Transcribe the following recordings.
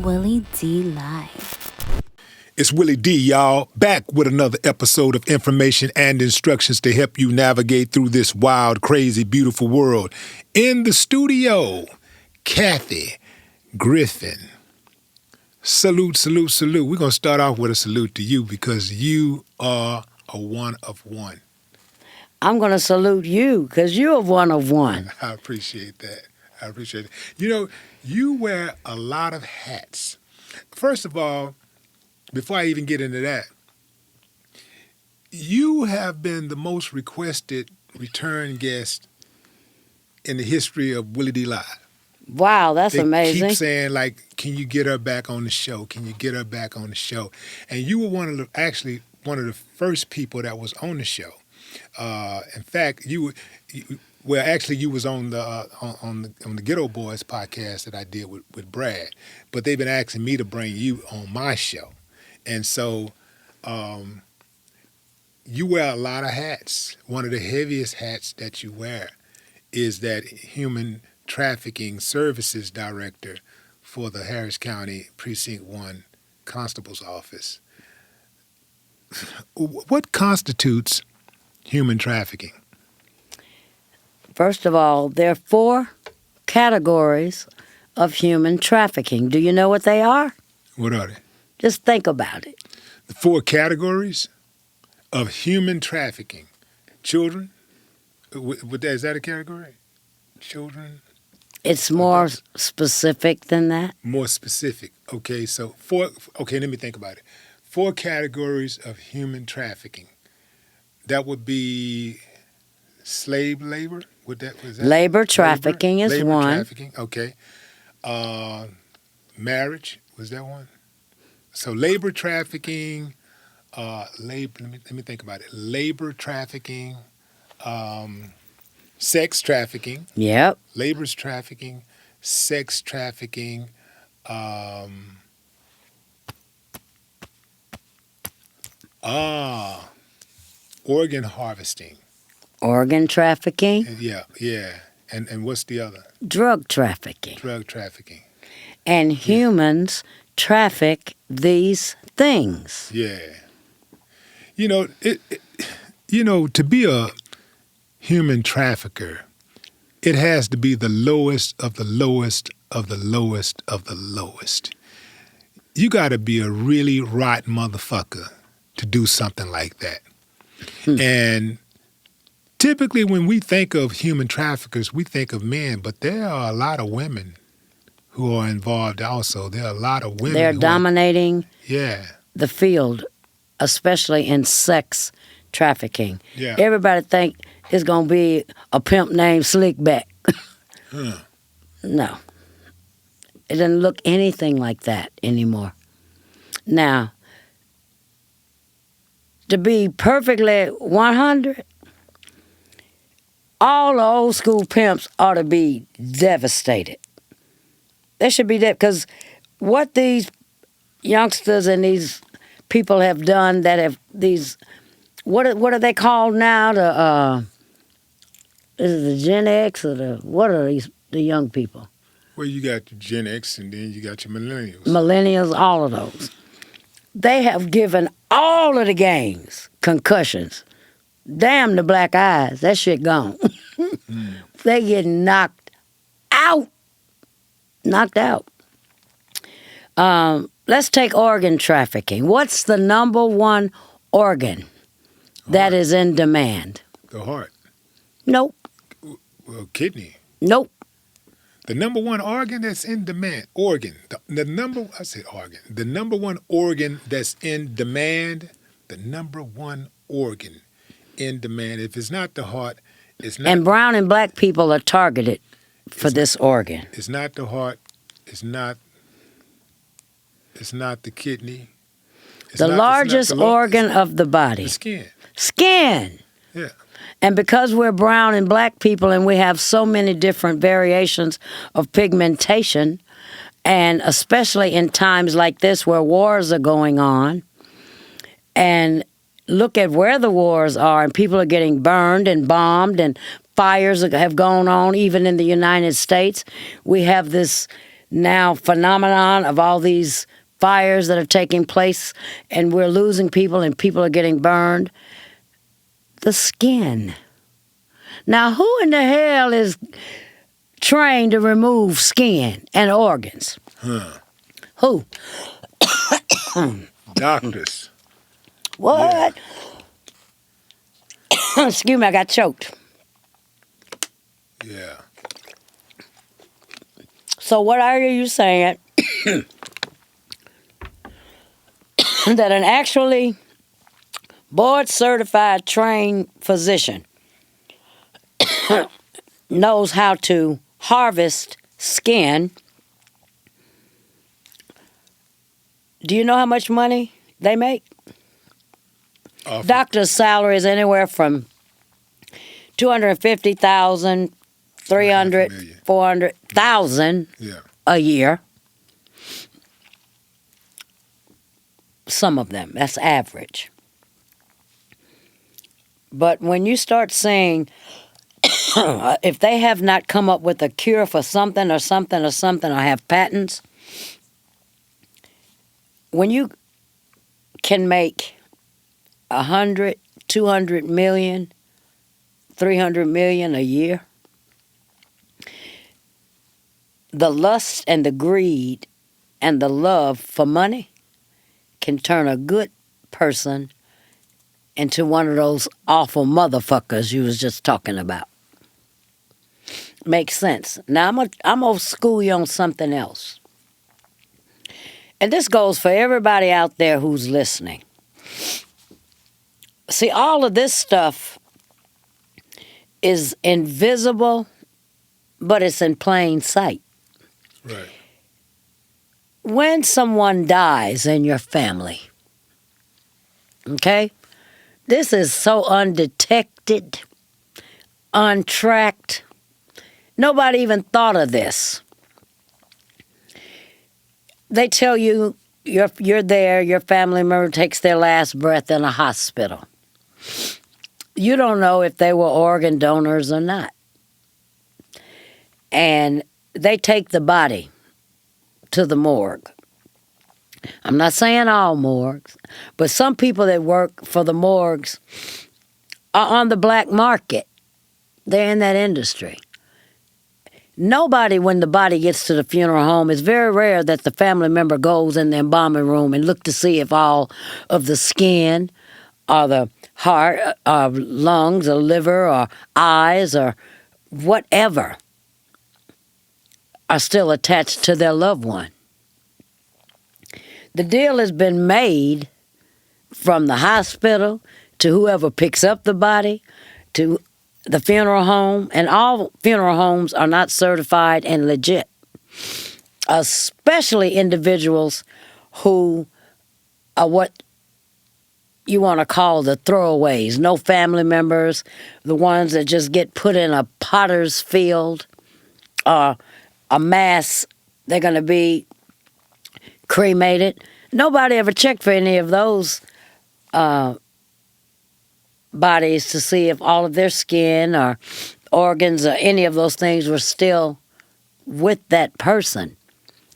Willie D Live. It's Willie D, y'all, back with another episode of information and instructions to help you navigate through this wild, crazy, beautiful world. In the studio, Kathy Griffin. Salute, salute, salute. We're going to start off with a salute to you because you are a one of one. I'm going to salute you because you're one of one. I appreciate that. I appreciate it. You know, you wear a lot of hats. First of all, before I even get into that, you have been the most requested return guest in the history of Willie D Live. Wow, that's amazing. They keep saying, like, can you get her back on the show? Can you get her back on the show? And you were one of the first people that was on the show. In fact, you was on the Ghetto Boys podcast that I did with Brad, but they've been asking me to bring you on my show. And so you wear a lot of hats. One of the heaviest hats that you wear is that human trafficking services director for the Harris County Precinct 1 Constable's Office. What constitutes human trafficking? First of all, there are 4 categories of human trafficking. Do you know what they are? What are they? Just think about it. The 4 categories of human trafficking. Children? Is that a category? Children? It's more specific than that. More specific. Okay, so let me think about it. 4 categories of human trafficking. That would be slave labor? Was that labor trafficking is labor one. Trafficking, okay. Marriage, was that one? So labor trafficking, let me think about it. Labor trafficking, sex trafficking. Yep. Labor's trafficking, sex trafficking, organ harvesting. Organ trafficking. Yeah. And what's the other? Drug trafficking. Drug trafficking. And humans traffic these things. Yeah. To be a human trafficker, it has to be the lowest of the lowest of the lowest of the lowest. You got to be a really rotten motherfucker to do something like that. And typically when we think of human traffickers, we think of men, but there are a lot of women who are involved also. There are a lot of women. They're dominating the field, especially in sex trafficking. Yeah. Everybody think it's going to be a pimp named Slickback. No. It doesn't look anything like that anymore. Now, to be perfectly 100, all the old school pimps ought to be devastated. They should be dead because what these youngsters and these people have done that have these, what are they called now? Is it the Gen X or what are the young people? Well, you got the Gen X and then you got your millennials. Millennials, all of those. They have given all of the gangs concussions. Damn the black eyes. That shit gone. They get knocked out. Knocked out. Let's take organ trafficking. What's the number one organ that is in demand? The heart. Nope. Well, kidney. Nope. The number one organ that's in demand. The number one organ that's in demand. The number one organ in demand. If it's not the heart, it's not. And brown and black people are targeted for this organ. It's not the heart. It's not the kidney. The largest organ of the body. The skin. Skin. Yeah. And because we're brown and black people and we have so many different variations of pigmentation, and especially in times like this where wars are going on, and look at where the wars are, and people are getting burned and bombed, and fires have gone on even in the United States, we have this now phenomenon of all these fires that are taking place and we're losing people and people are getting burned? The skin. Now, who in the hell is trained to remove skin and organs? Huh. Who? Doctors. What? Excuse me, I got choked. Yeah. So what are you saying? That an actually board-certified trained physician knows how to harvest skin. Do you know how much money they make? Doctors' salary is anywhere from $250,000, $300,000, $400,000 Yeah. a year. Some of them, that's average. But when you start saying, if they have not come up with a cure for something or something or something, or have patents, when you can make 100, 200 million, 300 million a year, the lust and the greed and the love for money can turn a good person into one of those awful motherfuckers you was just talking about. Makes sense. Now, I'm gonna school you on something else. And this goes for everybody out there who's listening. See, all of this stuff is invisible, but it's in plain sight. Right. When someone dies in your family, okay, this is so undetected, untracked. Nobody even thought of this. They tell you you're there, your family member takes their last breath in a hospital. You don't know if they were organ donors or not. And they take the body to the morgue. I'm not saying all morgues, but some people that work for the morgues are on the black market. They're in that industry. Nobody, when the body gets to the funeral home, it's very rare that the family member goes in the embalming room and look to see if all of the skin or the heart or lungs or liver or eyes or whatever are still attached to their loved one. The deal has been made from the hospital to whoever picks up the body to the funeral home, and all funeral homes are not certified and legit, especially individuals who are what you want to call the throwaways, no family members, the ones that just get put in a potter's field or a mass, they're going to be cremated. Nobody ever checked for any of those bodies to see if all of their skin or organs or any of those things were still with that person.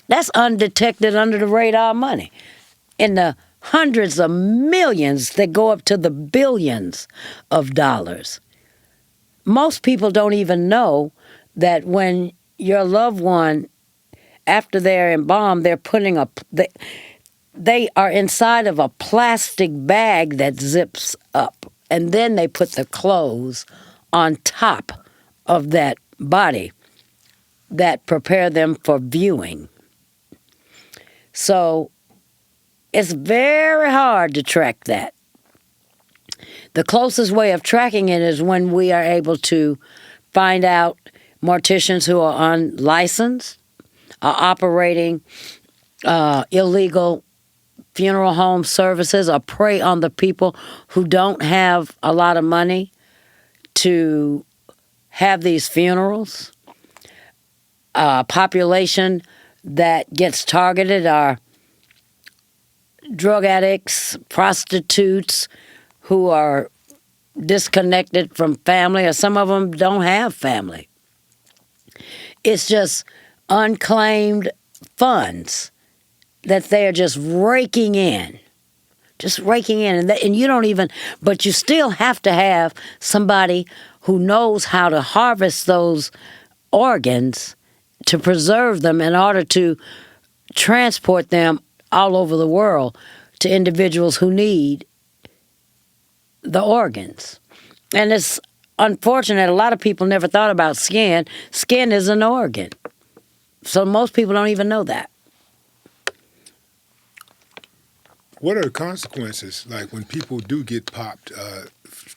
That's undetected, under the radar money. In the hundreds of millions that go up to the billions of dollars. Most people don't even know that when your loved one, after they're embalmed, they're putting they are inside of a plastic bag that zips up. And then they put the clothes on top of that body that prepare them for viewing. So it's very hard to track that. The closest way of tracking it is when we are able to find out morticians who are unlicensed, are operating illegal funeral home services, or prey on the people who don't have a lot of money to have these funerals. Population that gets targeted are drug addicts, prostitutes who are disconnected from family, or some of them don't have family. It's just unclaimed funds that they are just raking in. And you don't even, but you still have to have somebody who knows how to harvest those organs to preserve them in order to transport them all over the world to individuals who need the organs. And it's unfortunate, a lot of people never thought about skin. Skin is an organ. So most people don't even know that. What are the consequences, like when people do get popped?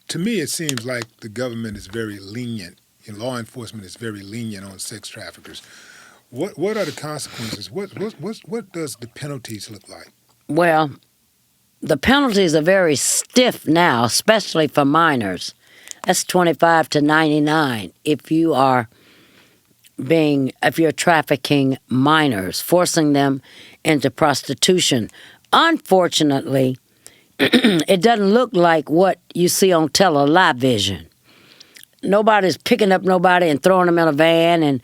To me, it seems like the government is very lenient. Law enforcement is very lenient on sex traffickers. What are the consequences? What does the penalties look like? Well, the penalties are very stiff now, especially for minors. That's 25 to 99 if you're trafficking minors, forcing them into prostitution. Unfortunately, it doesn't look like what you see on television. Nobody's picking up nobody and throwing them in a van,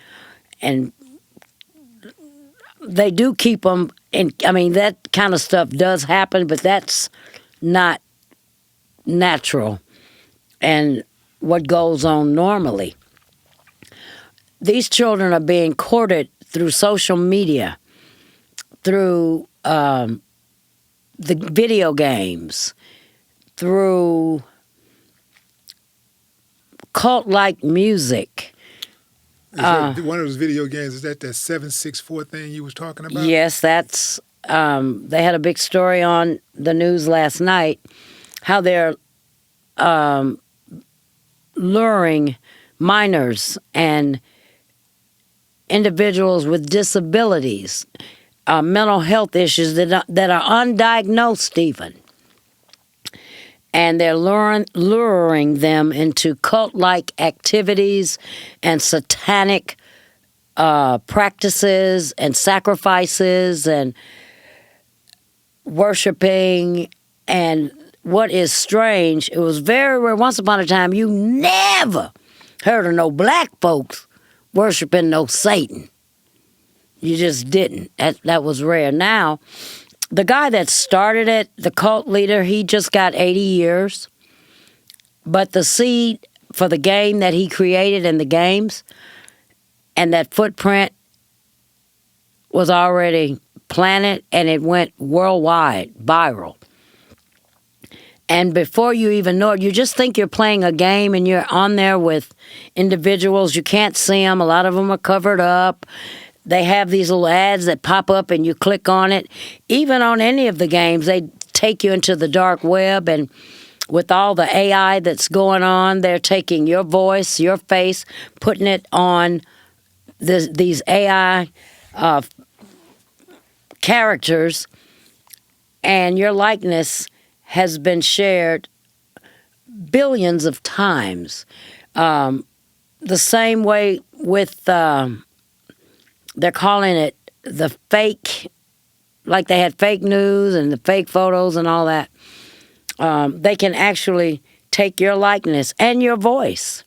and they do keep them. That kind of stuff does happen, but that's not natural and what goes on normally. These children are being courted through social media, through the video games, through cult-like music. Is that one of those video games, is that 764 thing you was talking about? Yes, that's, they had a big story on the news last night, how they're luring minors and individuals with disabilities, mental health issues that are undiagnosed even. And they're luring them into cult-like activities and satanic practices and sacrifices and worshiping. And what is strange, it was very rare. Once upon a time, you never heard of no black folks worshiping no Satan. You just didn't. That was rare. Now, the guy that started it, the cult leader, he just got 80 years. But the seed for the game that he created in the games and that footprint was already planted, and it went worldwide, viral. And before you even know it, you just think you're playing a game and you're on there with individuals. You can't see them. A lot of them are covered up. They have these little ads that pop up and you click on it. Even on any of the games, they take you into the dark web, and with all the AI that's going on, they're taking your voice, your face, putting it on these AI characters, and your likeness has been shared billions of times. The same way with... they're calling it the fake, like they had fake news and the fake photos and all that. They can actually take your likeness and your voice.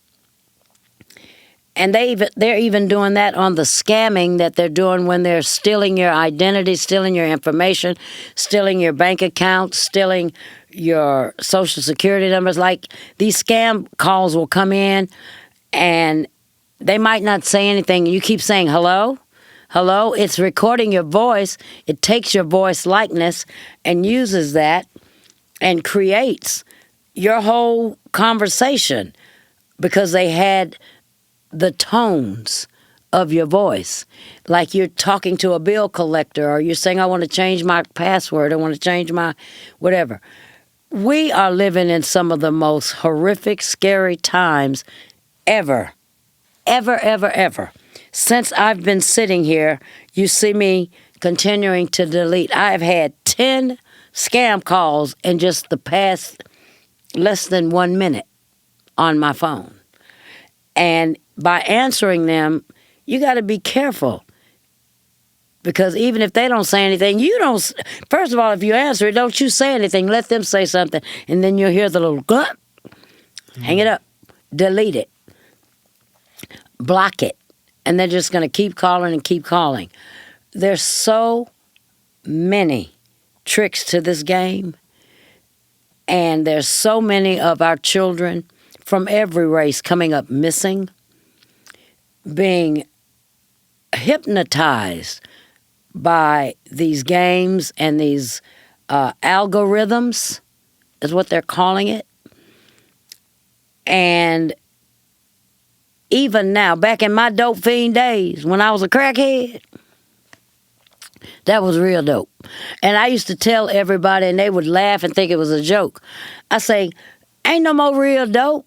And they're even doing that on the scamming that they're doing when they're stealing your identity, stealing your information, stealing your bank account, stealing your social security numbers. Like, these scam calls will come in and they might not say anything. You keep saying, hello? Hello? It's recording your voice. It takes your voice likeness and uses that and creates your whole conversation because they had the tones of your voice. Like you're talking to a bill collector, or you're saying, I want to change my password, I want to change my whatever. We are living in some of the most horrific, scary times ever. Ever, ever, ever. Since I've been sitting here, you see me continuing to delete. I've had 10 scam calls in just the past less than 1 minute on my phone. And by answering them, you got to be careful. Because even if they don't say anything, you don't... First of all, if you answer it, don't you say anything. Let them say something. And then you'll hear the little glut. Hang it up. Delete it. Block it. And they're just going to keep calling and keep calling. there's so many tricks to this game, and there's so many of our children from every race coming up missing, being hypnotized by these games and these algorithms, is what they're calling it. And even now, back in my dope fiend days, when I was a crackhead, that was real dope. And I used to tell everybody, and they would laugh and think it was a joke. I say, ain't no more real dope.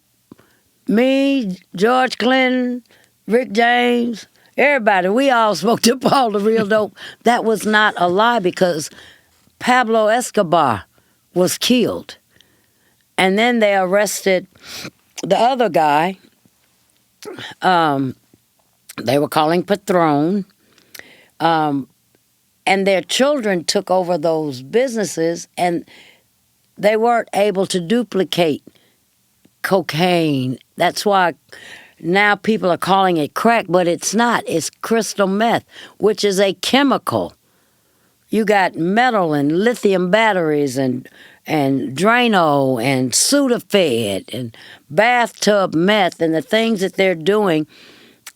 Me, George Clinton, Rick James, everybody, we all smoked up all the real dope. That was not a lie, because Pablo Escobar was killed. And then they arrested the other guy, they were calling Patron, and their children took over those businesses, and they weren't able to duplicate cocaine. That's why now people are calling it crack, but it's not. It's crystal meth, which is a chemical. You got metal and lithium batteries and Drano and Sudafed and bathtub meth and the things that they're doing,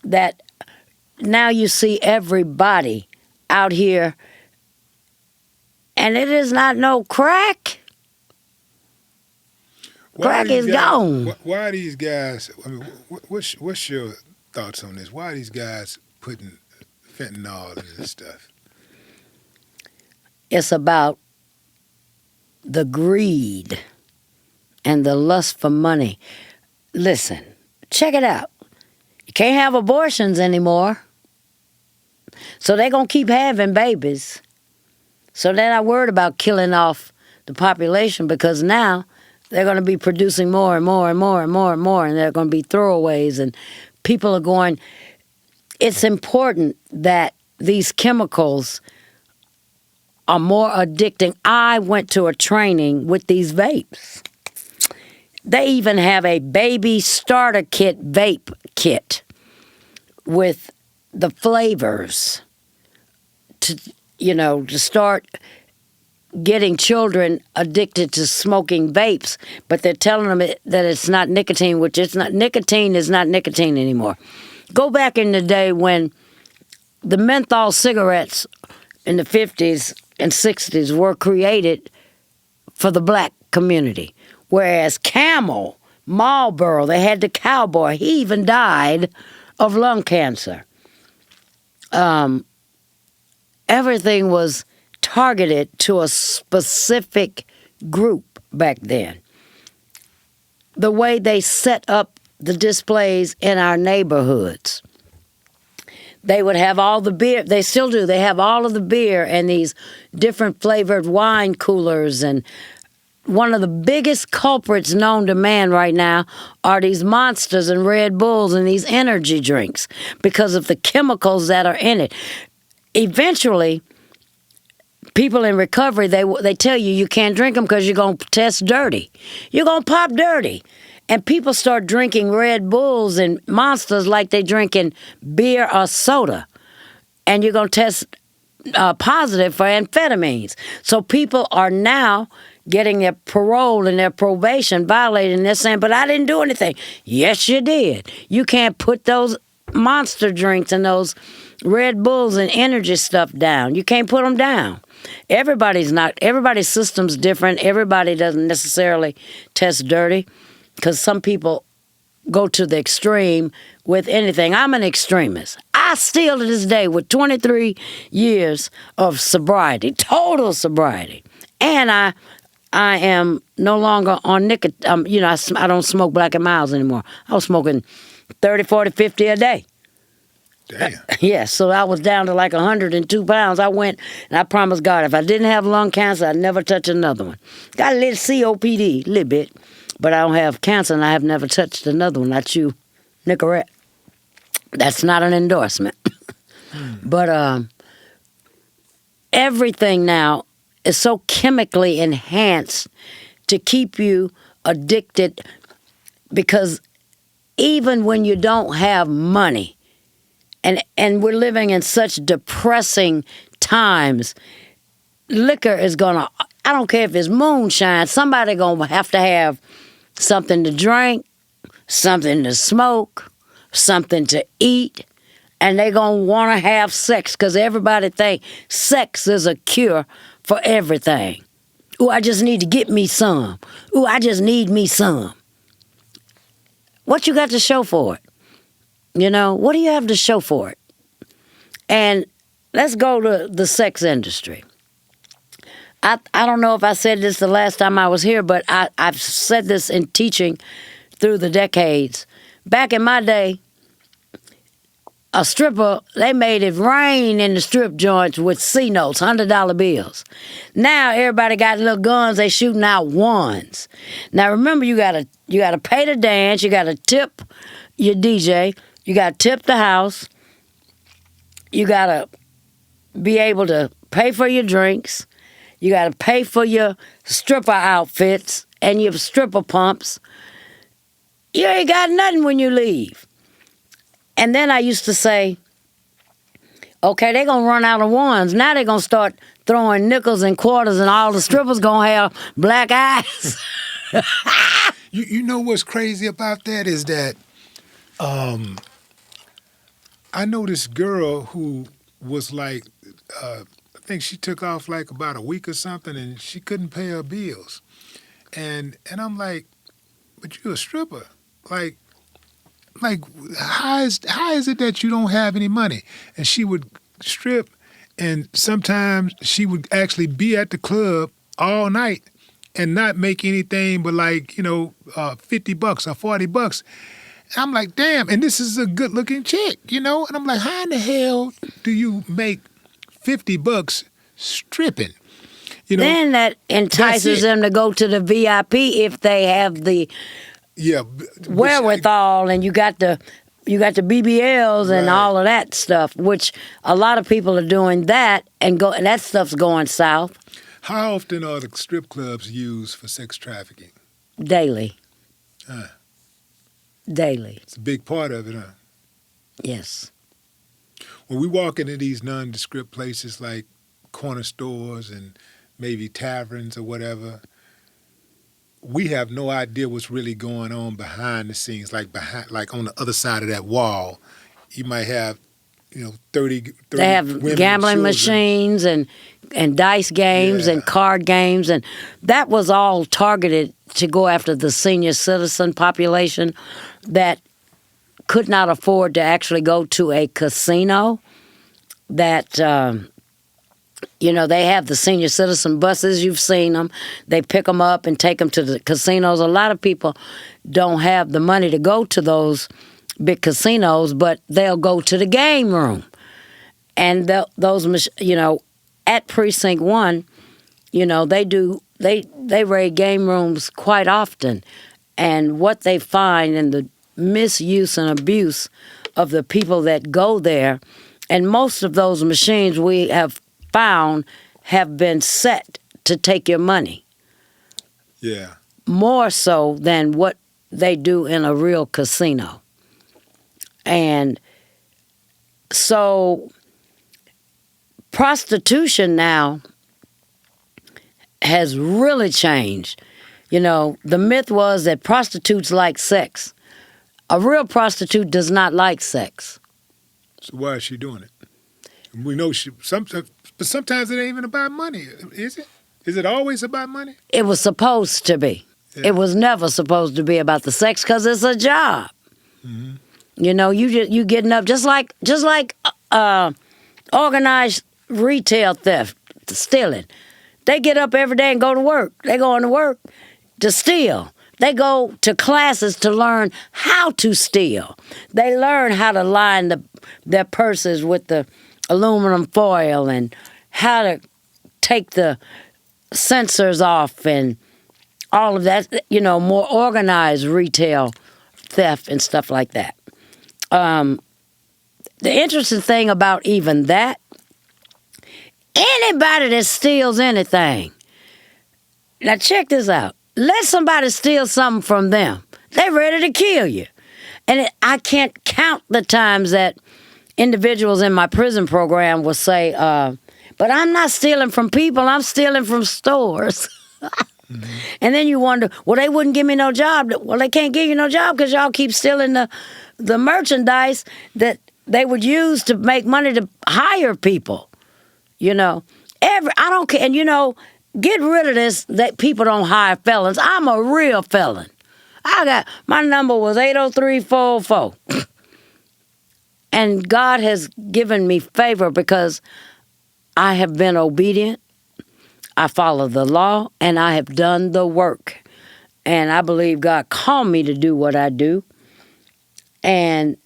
that now you see everybody out here, and it is not no crack. Crack is gone. Why are these guys, I mean, what's your thoughts on this? Why are these guys putting fentanyl in this stuff? It's about the greed and the lust for money. Listen, check it out. You can't have abortions anymore. So they're going to keep having babies. So they're not worried about killing off the population, because now they're going to be producing more and more and more and more and more, and they're going to be throwaways, and people are going. It's important that these chemicals are more addicting. I went to a training with these vapes. They even have a baby starter kit vape kit with the flavors to start getting children addicted to smoking vapes, but they're telling them that it's not nicotine, which it's not. Nicotine is not nicotine anymore. Go back in the day when the menthol cigarettes in the 50s and 60s were created for the black community, whereas Camel, Marlboro, they had the cowboy. He even died of lung cancer. Everything was targeted to a specific group back then. The way they set up the displays in our neighborhoods, they would have all the beer. They still do. They have all of the beer and these different flavored wine coolers. And one of the biggest culprits known to man right now are these Monsters and Red Bulls and these energy drinks, because of the chemicals that are in it. Eventually, people in recovery, they tell you can't drink them because you're going to test dirty. You're going to pop dirty. And people start drinking Red Bulls and Monsters like they're drinking beer or soda. And you're going to test positive for amphetamines. So people are now getting their parole and their probation violated, and they're saying, but I didn't do anything. Yes, you did. You can't put those Monster drinks and those Red Bulls and energy stuff down. You can't put them down. Everybody's system's different. Everybody doesn't necessarily test dirty, because some people go to the extreme with anything. I'm an extremist. I still, to this day, with 23 years of sobriety, total sobriety, and I am no longer on nicotine. I don't smoke Black and Milds anymore. I was smoking 30, 40, 50 a day. Damn. Yeah, so I was down to like 102 pounds. I went, and I promised God, if I didn't have lung cancer, I'd never touch another one. Got a little COPD, a little bit, but I don't have cancer, and I have never touched another one. I chew Nicorette. That's not an endorsement. But everything now is so chemically enhanced to keep you addicted, because even when you don't have money, and we're living in such depressing times liquor is gonna, I don't care if it's moonshine, somebody gonna have to have something to drink, something to smoke, something to eat, and they gonna wanna have sex because everybody think sex is a cure for everything. Ooh, I just need to get me some. Ooh, I just need me some. What you got to show for it? You know, what do you have to show for it? And let's go to the sex industry. I don't know if I said this the last time I was here, but I've said this in teaching through the decades. Back in my day, a stripper, they made it rain in the strip joints with C notes, $100 bills. Now everybody got little guns, they shooting out ones. Now remember, you gotta pay to dance, you gotta tip your DJ, you gotta tip the house, you gotta be able to pay for your drinks, you gotta pay for your stripper outfits and your stripper pumps. You ain't got nothing when you leave. And then I used to say, okay, they're going to run out of ones. Now they're going to start throwing nickels and quarters and all the strippers going to have black eyes. You know what's crazy about that is that I know this girl who was like, I think she took off like about a week or something and she couldn't pay her bills. And I'm like, but you're a stripper. Like how is it that you don't have any money? And she would strip, and sometimes she would actually be at the club all night and not make anything but like, $50 or $40. And I'm like, damn, and this is a good looking chick, And I'm like, how in the hell do you make $50 stripping? Then that entices them to go to the VIP if they have the wherewithal, and you got the BBLs and all of that stuff, which a lot of people are doing that, and that stuff's going south. How often are the strip clubs used for sex trafficking? Daily. Daily. It's a big part of it, huh? Yes. When we walk into these nondescript places like corner stores and maybe taverns or whatever, we have no idea what's really going on behind the scenes, like on the other side of that wall. You might have, 30 They have gambling machines and dice games and card games, and that was all targeted to go after the senior citizen population that could not afford to actually go to a casino. That they have the senior citizen buses. You've seen them. They pick them up and take them to the casinos. A lot of people don't have the money to go to those big casinos, but they'll go to the game room. And those, at Precinct 1, they raid game rooms quite often. And what they find in the misuse and abuse of the people that go there, and most of those machines we have found have been set to take your money. Yeah. More so than what they do in a real casino. And so prostitution now has really changed. The myth was that prostitutes like sex. A real prostitute does not like sex. So why is she doing it? We know but sometimes it ain't even about money, is it? Is it always about money? It was supposed to be. Yeah. It was never supposed to be about the sex because it's a job. Mm-hmm. You getting up just like organized retail theft, stealing. They get up every day and go to work. They go into work to steal. They go to classes to learn how to steal. They learn how to line their purses with the aluminum foil and how to take the sensors off and all of that, more organized retail theft and stuff like that. The interesting thing about even that, anybody that steals anything, now check this out. Let somebody steal something from them. They're ready to kill you. And I can't count the times that individuals in my prison program will say, but But I'm not stealing from people. I'm stealing from stores. And then you wonder, well, they wouldn't give me no job. Well, they can't give you no job because y'all keep stealing the merchandise that they would use to make money to hire people. You know, I don't care. And, you know, get rid of this that people don't hire felons. I'm a real felon. My number was 80344. And God has given me favor because I have been obedient. I follow the law, and I have done the work. And I believe God called me to do what I do. And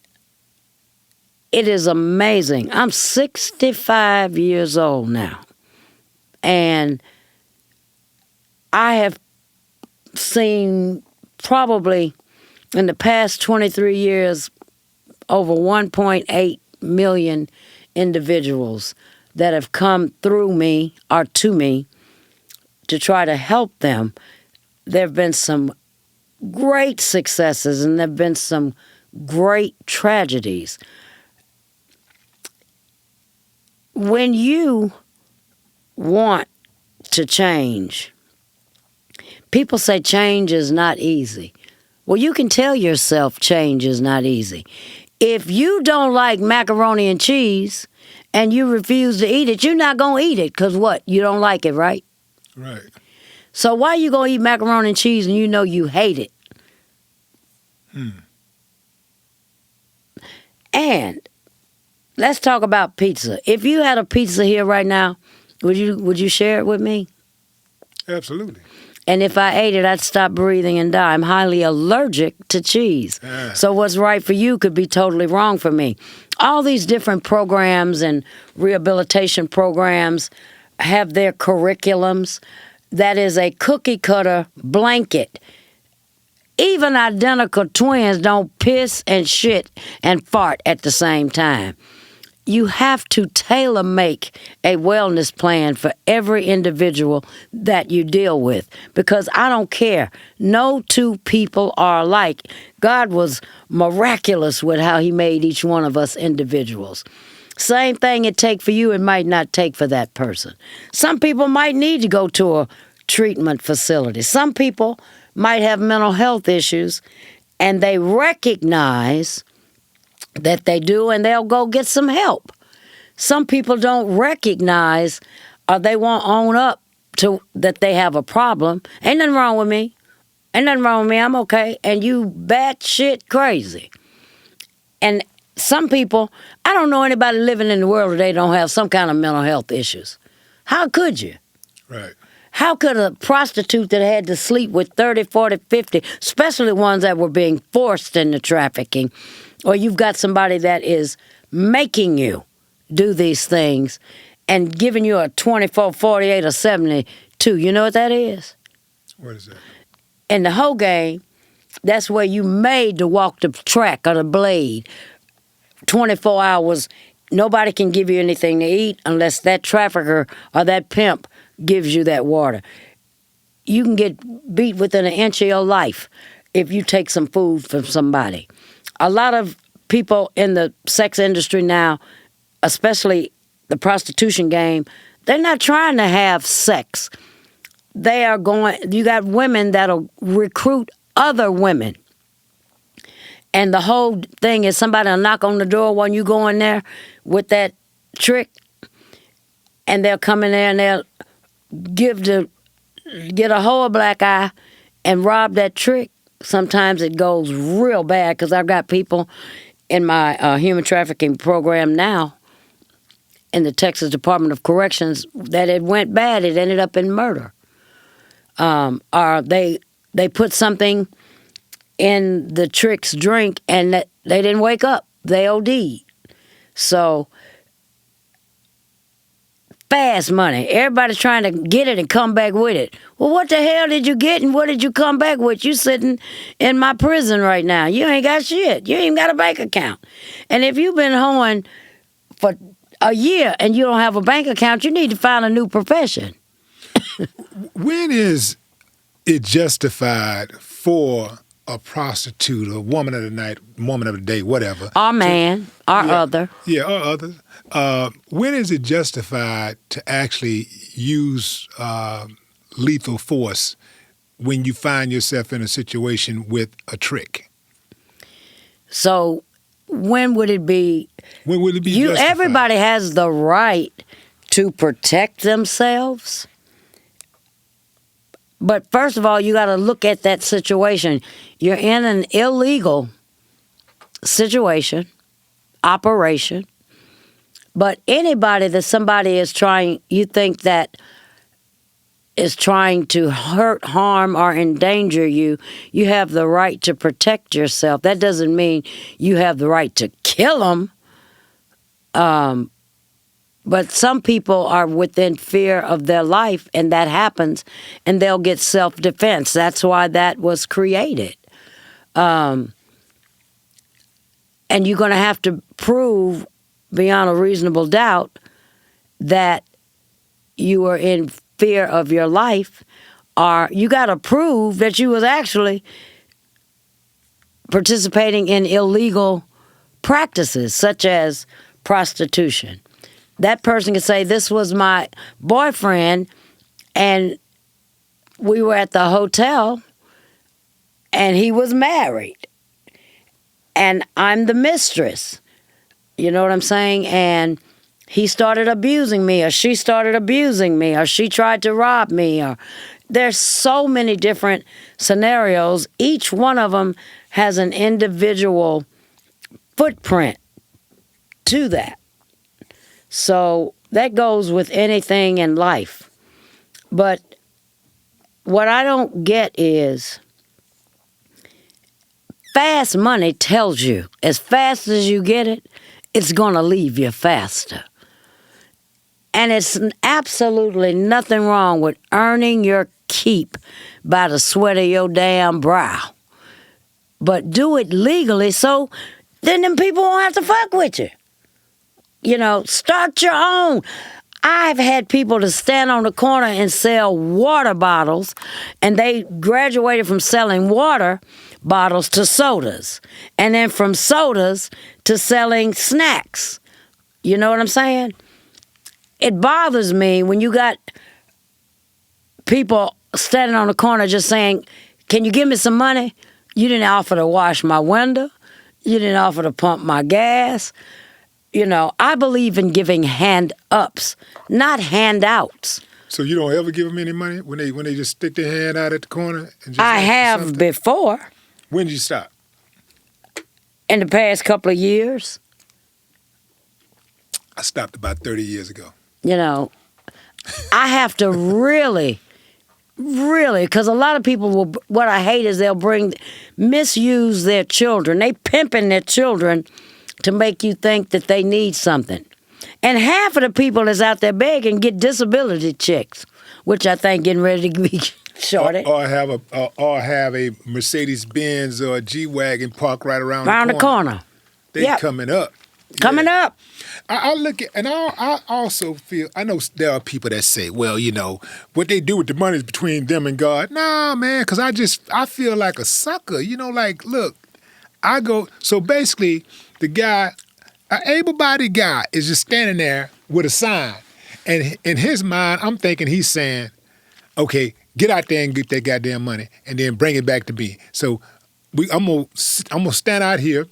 it is amazing. I'm 65 years old now. And I have seen probably in the past 23 years over 1.8 million individuals that have come through me or to me to try to help them. There have been some great successes and there have been some great tragedies. When you want to change, people say change is not easy. Well, you can tell yourself change is not easy. If you don't like macaroni and cheese and you refuse to eat it, you're not going to eat it because what? You don't like it, right? Right. So why are you going to eat macaroni and cheese and you know you hate it? And let's talk about pizza. If you had a pizza here right now, would you share it with me? Absolutely. And if I ate it, I'd stop breathing and die. I'm highly allergic to cheese. So what's right for you could be totally wrong for me. All these different programs and rehabilitation programs have their curriculums. That is a cookie cutter blanket. Even identical twins don't piss and shit and fart at the same time. You have to tailor-make a wellness plan for every individual that you deal with because I don't care. No two people are alike. God was miraculous with how he made each one of us individuals. Same thing it take for you, it might not take for that person. Some people might need to go to a treatment facility. Some people might have mental health issues and they recognize that they do, and they'll go get some help. Some people don't recognize or they won't own up to that they have a problem. Ain't nothing wrong with me. Ain't nothing wrong with me. I'm okay. And you batshit crazy. And some people, I don't know anybody living in the world today don't have some kind of mental health issues. How could you? Right. How could a prostitute that had to sleep with 30, 40, 50, especially ones that were being forced into trafficking, or you've got somebody that is making you do these things and giving you a 24, 48, or 72. You know what that is? What is that? In the whole game, that's where you made to walk the track or the blade. 24 hours, nobody can give you anything to eat unless that trafficker or that pimp gives you that water. You can get beat within an inch of your life if you take some food from somebody. A lot of people in the sex industry now, especially the prostitution game, they're not trying to have sex. They are going, you got women that'll recruit other women. And the whole thing is somebody will knock on the door when you go in there with that trick, and they'll come in there and they'll get a whole black eye and rob that trick. Sometimes it goes real bad because I've got people in my human trafficking program now in the Texas Department of Corrections that it went bad. It ended up in murder. Or they put something in the trick's drink and they didn't wake up. They OD'd. So fast money. Everybody's trying to get it and come back with it. Well, what the hell did you get and what did you come back with? You sitting in my prison right now. You ain't got shit. You ain't got a bank account. And if you've been hoeing for a year and you don't have a bank account, you need to find a new profession. When is it justified for a prostitute, a woman of the night, woman of the day, whatever. Our man, our other. Yeah, or others. When is it justified to actually use lethal force when you find yourself in a situation with a trick? So when would it be? When would it be justified? Everybody has the right to protect themselves. But first of all, you got to look at that situation. You're in an illegal situation, operation. But anybody that somebody is trying, you think that is trying to hurt, harm, or endanger you, you have the right to protect yourself. That doesn't mean you have the right to kill them. But some people are within fear of their life, and that happens, and they'll get self-defense. That's why that was created. And you're going to have to prove beyond a reasonable doubt that you were in fear of your life, or you got to prove that you was actually participating in illegal practices, such as prostitution. That person can say, this was my boyfriend, and we were at the hotel, and he was married, and I'm the mistress. You know what I'm saying? And he started abusing me, or she started abusing me, or she tried to rob me, or there's so many different scenarios. Each one of them has an individual footprint to that. So that goes with anything in life. But what I don't get is fast money tells you as fast as you get it, it's going to leave you faster. And it's absolutely nothing wrong with earning your keep by the sweat of your damn brow. But do it legally so then them people won't have to fuck with you. You know, start your own. I've had people to stand on the corner and sell water bottles, and they graduated from selling water bottles to sodas, and then from sodas to selling snacks. You know what I'm saying? It bothers me when you got people standing on the corner just saying, can you give me some money? You didn't offer to wash my window. You didn't offer to pump my gas. You know, I believe in giving hand-ups, not handouts. So you don't ever give them any money when they just stick their hand out at the corner? And just I have something? Before. When did you stop? In the past couple of years. I stopped about 30 years ago. You know, I have to really, because a lot of people will, what I hate is they'll misuse their children. They pimping their children to make you think that they need something. And half of the people that's out there begging get disability checks, which I think getting ready to be shorted. Or have a Mercedes-Benz or a G-Wagon parked right around the corner. They coming up. Coming up. I look at, and I also feel, I know there are people that say, well, you know, what they do with the money is between them and God. Nah, man, because I feel like a sucker. You know, like, look, so basically, the guy, an able-bodied guy is just standing there with a sign. And in his mind, I'm thinking he's saying, okay, get out there and get that goddamn money and then bring it back to me. So I'm gonna stand out here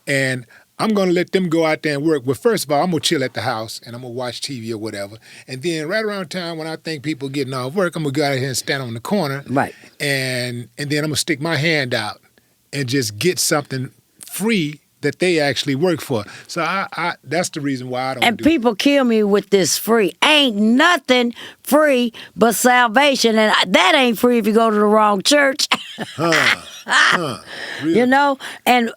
and I'm going to let them go out there and work. But first of all, I'm going to chill at the house and I'm going to watch TV or whatever. And then right around time when I think people getting off work, I'm going to go out here and stand on the corner. Right. And then I'm going to stick my hand out and just get something free that they actually work for. So I that's the reason why I don't And do people kill me with this free. Ain't nothing free but salvation. And that ain't free if you go to the wrong church. Really? You know? And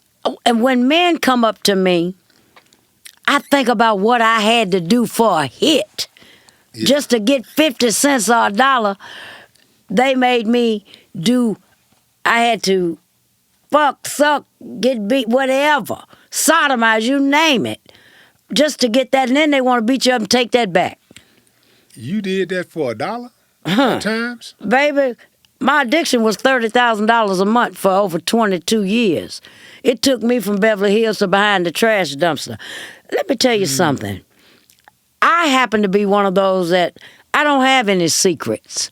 when men come up to me, I think about what I had to do for a hit. Yeah. Just to get 50 cents or $1, they made me I had to fuck, suck, get beat, whatever. Sodomize, you name it. Just to get that, and then they want to beat you up and take that back. You did that for $1? Times? Baby, my addiction was $30,000 a month for over 22 years. It took me from Beverly Hills to behind the trash dumpster. Let me tell you something. I happen to be one of those that I don't have any secrets.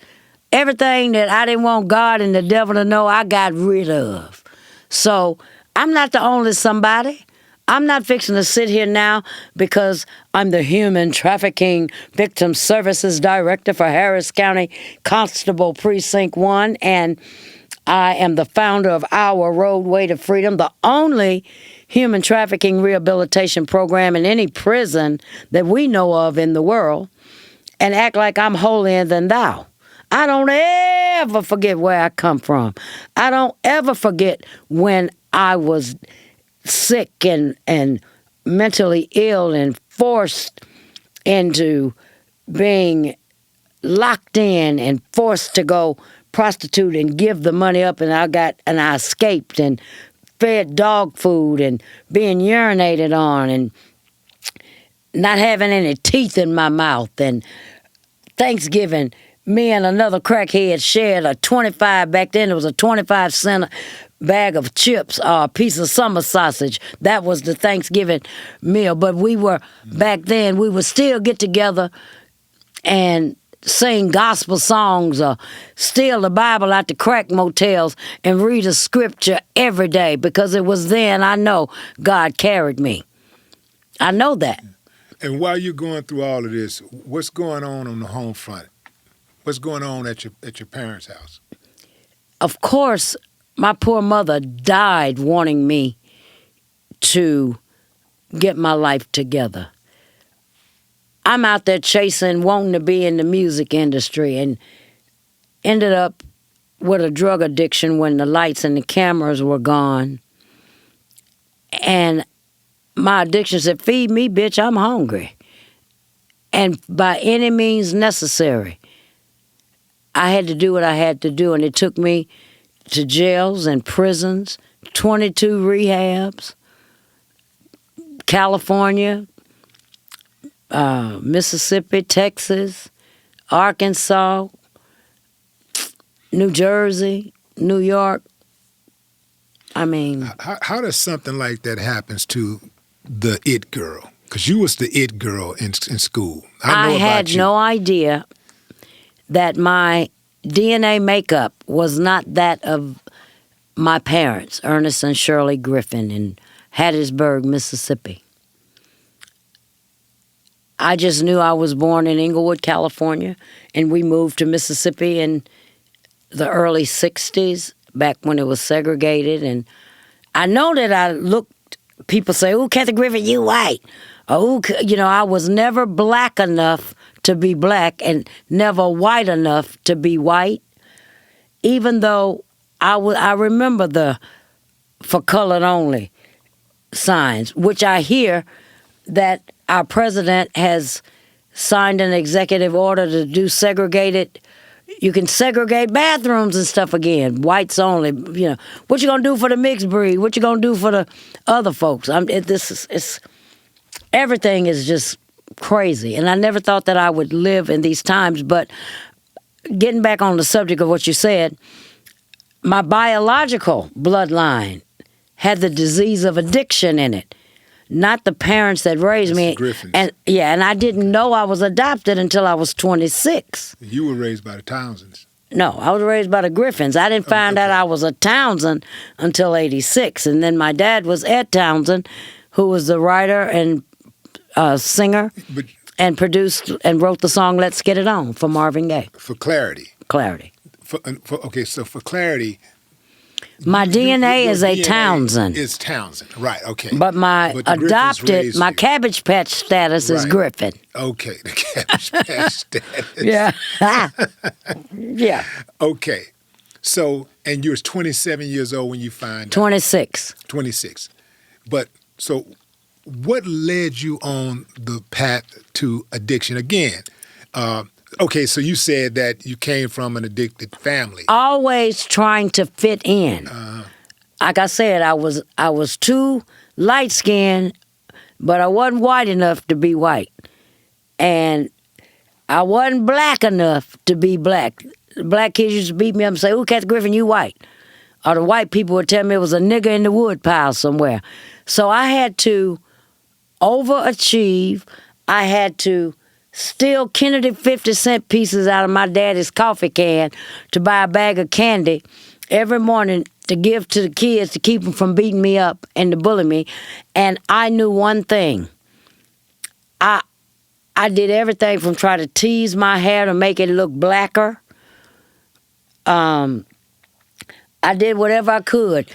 Everything that I didn't want God and the devil to know, I got rid of. So I'm not the only somebody. I'm not fixing to sit here now because I'm the Human Trafficking Victim Services Director for Harris County Constable Precinct 1, and I am the founder of Our Roadway to Freedom, the only human trafficking rehabilitation program in any prison that we know of in the world, and act like I'm holier than thou. I don't ever forget where I come from. I don't ever forget when I was sick and mentally ill and forced into being locked in and forced to go prostitute and give the money up, and I escaped and fed dog food and being urinated on and not having any teeth in my mouth. And Thanksgiving, me and another crackhead shared a 25, back then it was a 25-cent bag of chips, a piece of summer sausage. That was the Thanksgiving meal. But back then, we would still get together and sing gospel songs or steal the Bible out the crack motels and read a scripture every day, because it was then I know God carried me. I know that. And while you're going through all of this, what's going on the home front? What's going on at your parents' house? Of course, my poor mother died wanting me to get my life together. I'm out there chasing, wanting to be in the music industry, and ended up with a drug addiction when the lights and the cameras were gone. And my addiction said, feed me, bitch, I'm hungry. And by any means necessary, I had to do what I had to do, and it took me to jails and prisons, 22 rehabs, California, Mississippi, Texas, Arkansas, New Jersey, New York. I mean, how does something like that happens to the it girl? Because you was the it girl in school. I had no idea that my DNA makeup was not that of my parents, Ernest and Shirley Griffin, in Hattiesburg, Mississippi. I just knew I was born in Inglewood, California, and we moved to Mississippi in the early 60s, back when it was segregated. And I know that I looked, people say, "Oh, Kathy Griffin, you white." Oh, I was never black enough to be black and never white enough to be white, even though I remember the for colored only signs, which I hear that our president has signed an executive order to do segregated. You can segregate bathrooms and stuff again, whites only. What you gonna do for the mixed breed? What you gonna do for the other folks? Everything is just crazy, and I never thought that I would live in these times. But getting back on the subject of what you said, my biological bloodline had the disease of addiction in it, not the parents that raised me. Griffins. And I didn't know I was adopted until I was 26. You were raised by the Townsends. No, I was raised by the Griffins. I didn't find out I was a Townsend until 86. And then my dad was Ed Townsend, who was the writer and singer, and produced and wrote the song "Let's Get It On" for Marvin Gaye. For clarity. Clarity. So for clarity, my DNA your is a DNA Townsend. Is Townsend, right? Okay. But my the Griffins adopted, raised my you. Cabbage Patch status is Right. Griffin. Okay, the Cabbage Patch status. Yeah. Yeah. Okay. So, and you was 27 years old when you find out. 26. 26. But, so what led you on the path to addiction? Again, okay, so you said that you came from an addicted family. Always trying to fit in. Like I said, I was too light-skinned, but I wasn't white enough to be white. And I wasn't black enough to be black. black kids used to beat me up and say, "Ooh, Kathy Griffin, you white." Or the white people would tell me it was a nigger in the wood pile somewhere. So I had to overachieve. I had to steal Kennedy 50-cent pieces out of my daddy's coffee can to buy a bag of candy every morning to give to the kids to keep them from beating me up and to bully me. And I knew one thing. I did everything from try to tease my hair to make it look blacker. I did whatever I could.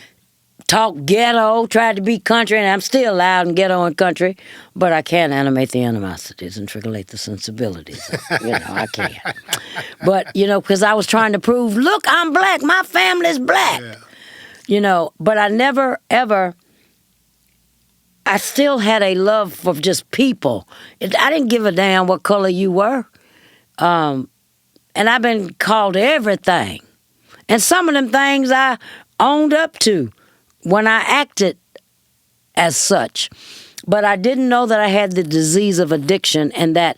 Talk ghetto, tried to be country, and I'm still loud and ghetto and country, but I can't animate the animosities and triggerate the sensibilities. I can't. But, because I was trying to prove, look, I'm black, my family's black. Yeah. But I never, ever, I still had a love for just people. I didn't give a damn what color you were. And I've been called everything. And some of them things I owned up to when I acted as such. But I didn't know that I had the disease of addiction, and that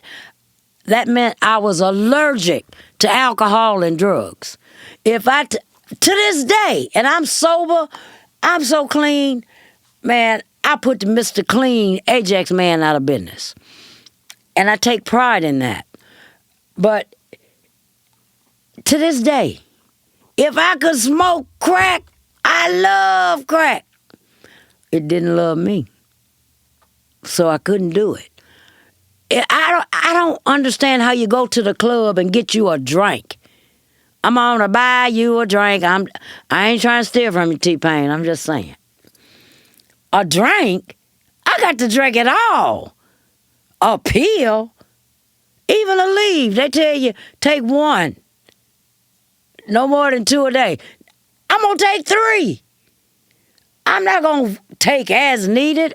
meant I was allergic to alcohol and drugs. To this day, and I'm sober, I'm so clean, man, I put the Mr. Clean Ajax man out of business. And I take pride in that. But to this day, if I could smoke crack, I love crack. It didn't love me. So I couldn't do it. I don't understand how you go to the club and get you a drink. I'm on to buy you a drink. I ain't trying to steal from you, T-Pain. I'm just saying. A drink? I got to drink it all. A pill? Even a leaf. They tell you, take one. No more than 2 a day. I'm going to take 3. I'm not going to take as needed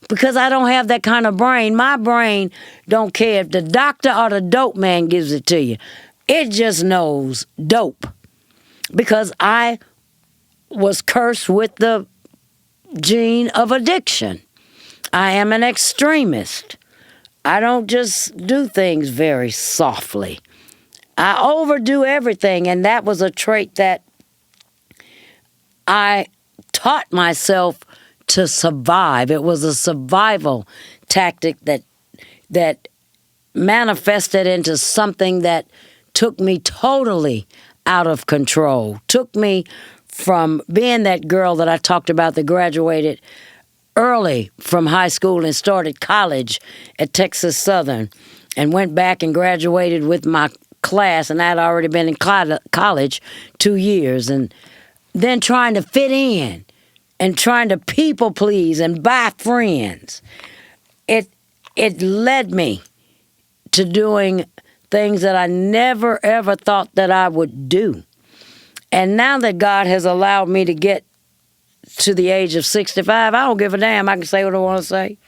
because I don't have that kind of brain. My brain don't care if the doctor or the dope man gives it to you. It just knows dope because I was cursed with the gene of addiction. I am an extremist. I don't just do things very softly. I overdo everything, and that was a trait that I taught myself to survive. It was a survival tactic that manifested into something that took me totally out of control, took me from being that girl that I talked about that graduated early from high school and started college at Texas Southern and went back and graduated with my class, and I'd already been in college 2 years, and then trying to fit in and trying to people please and buy friends. It led me to doing things that I never ever thought that I would do. And now that God has allowed me to get to the age of 65, I don't give a damn. I can say what I want to say.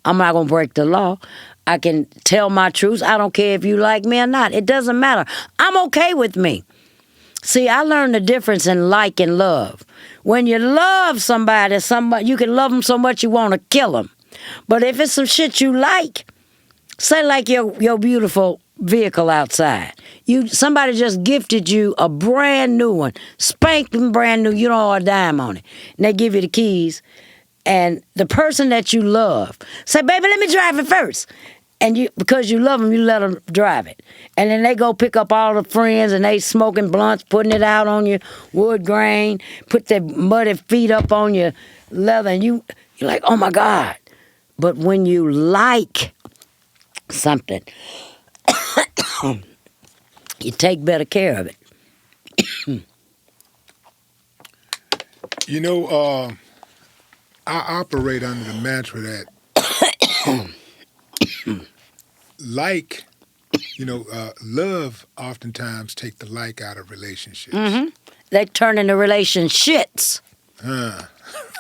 I'm not going to break the law. I can tell my truths. I don't care if you like me or not. It doesn't matter. I'm okay with me. See, I learned the difference in like and love. When you love somebody, you can love them so much you want to kill them. But if it's some shit you like, say like your beautiful vehicle outside. Somebody just gifted you a brand new one, spanking brand new, you don't owe a dime on it. And they give you the keys. And the person that you love, say, baby, let me drive it first. And because you love them, you let them drive it. And then they go pick up all the friends and they smoking blunts, putting it out on your wood grain, put their muddy feet up on your leather. And you're like, oh my God. But when you like something, you take better care of it. I operate under the mantra that love oftentimes take the like out of relationships. Mm-hmm. They turn into relationships.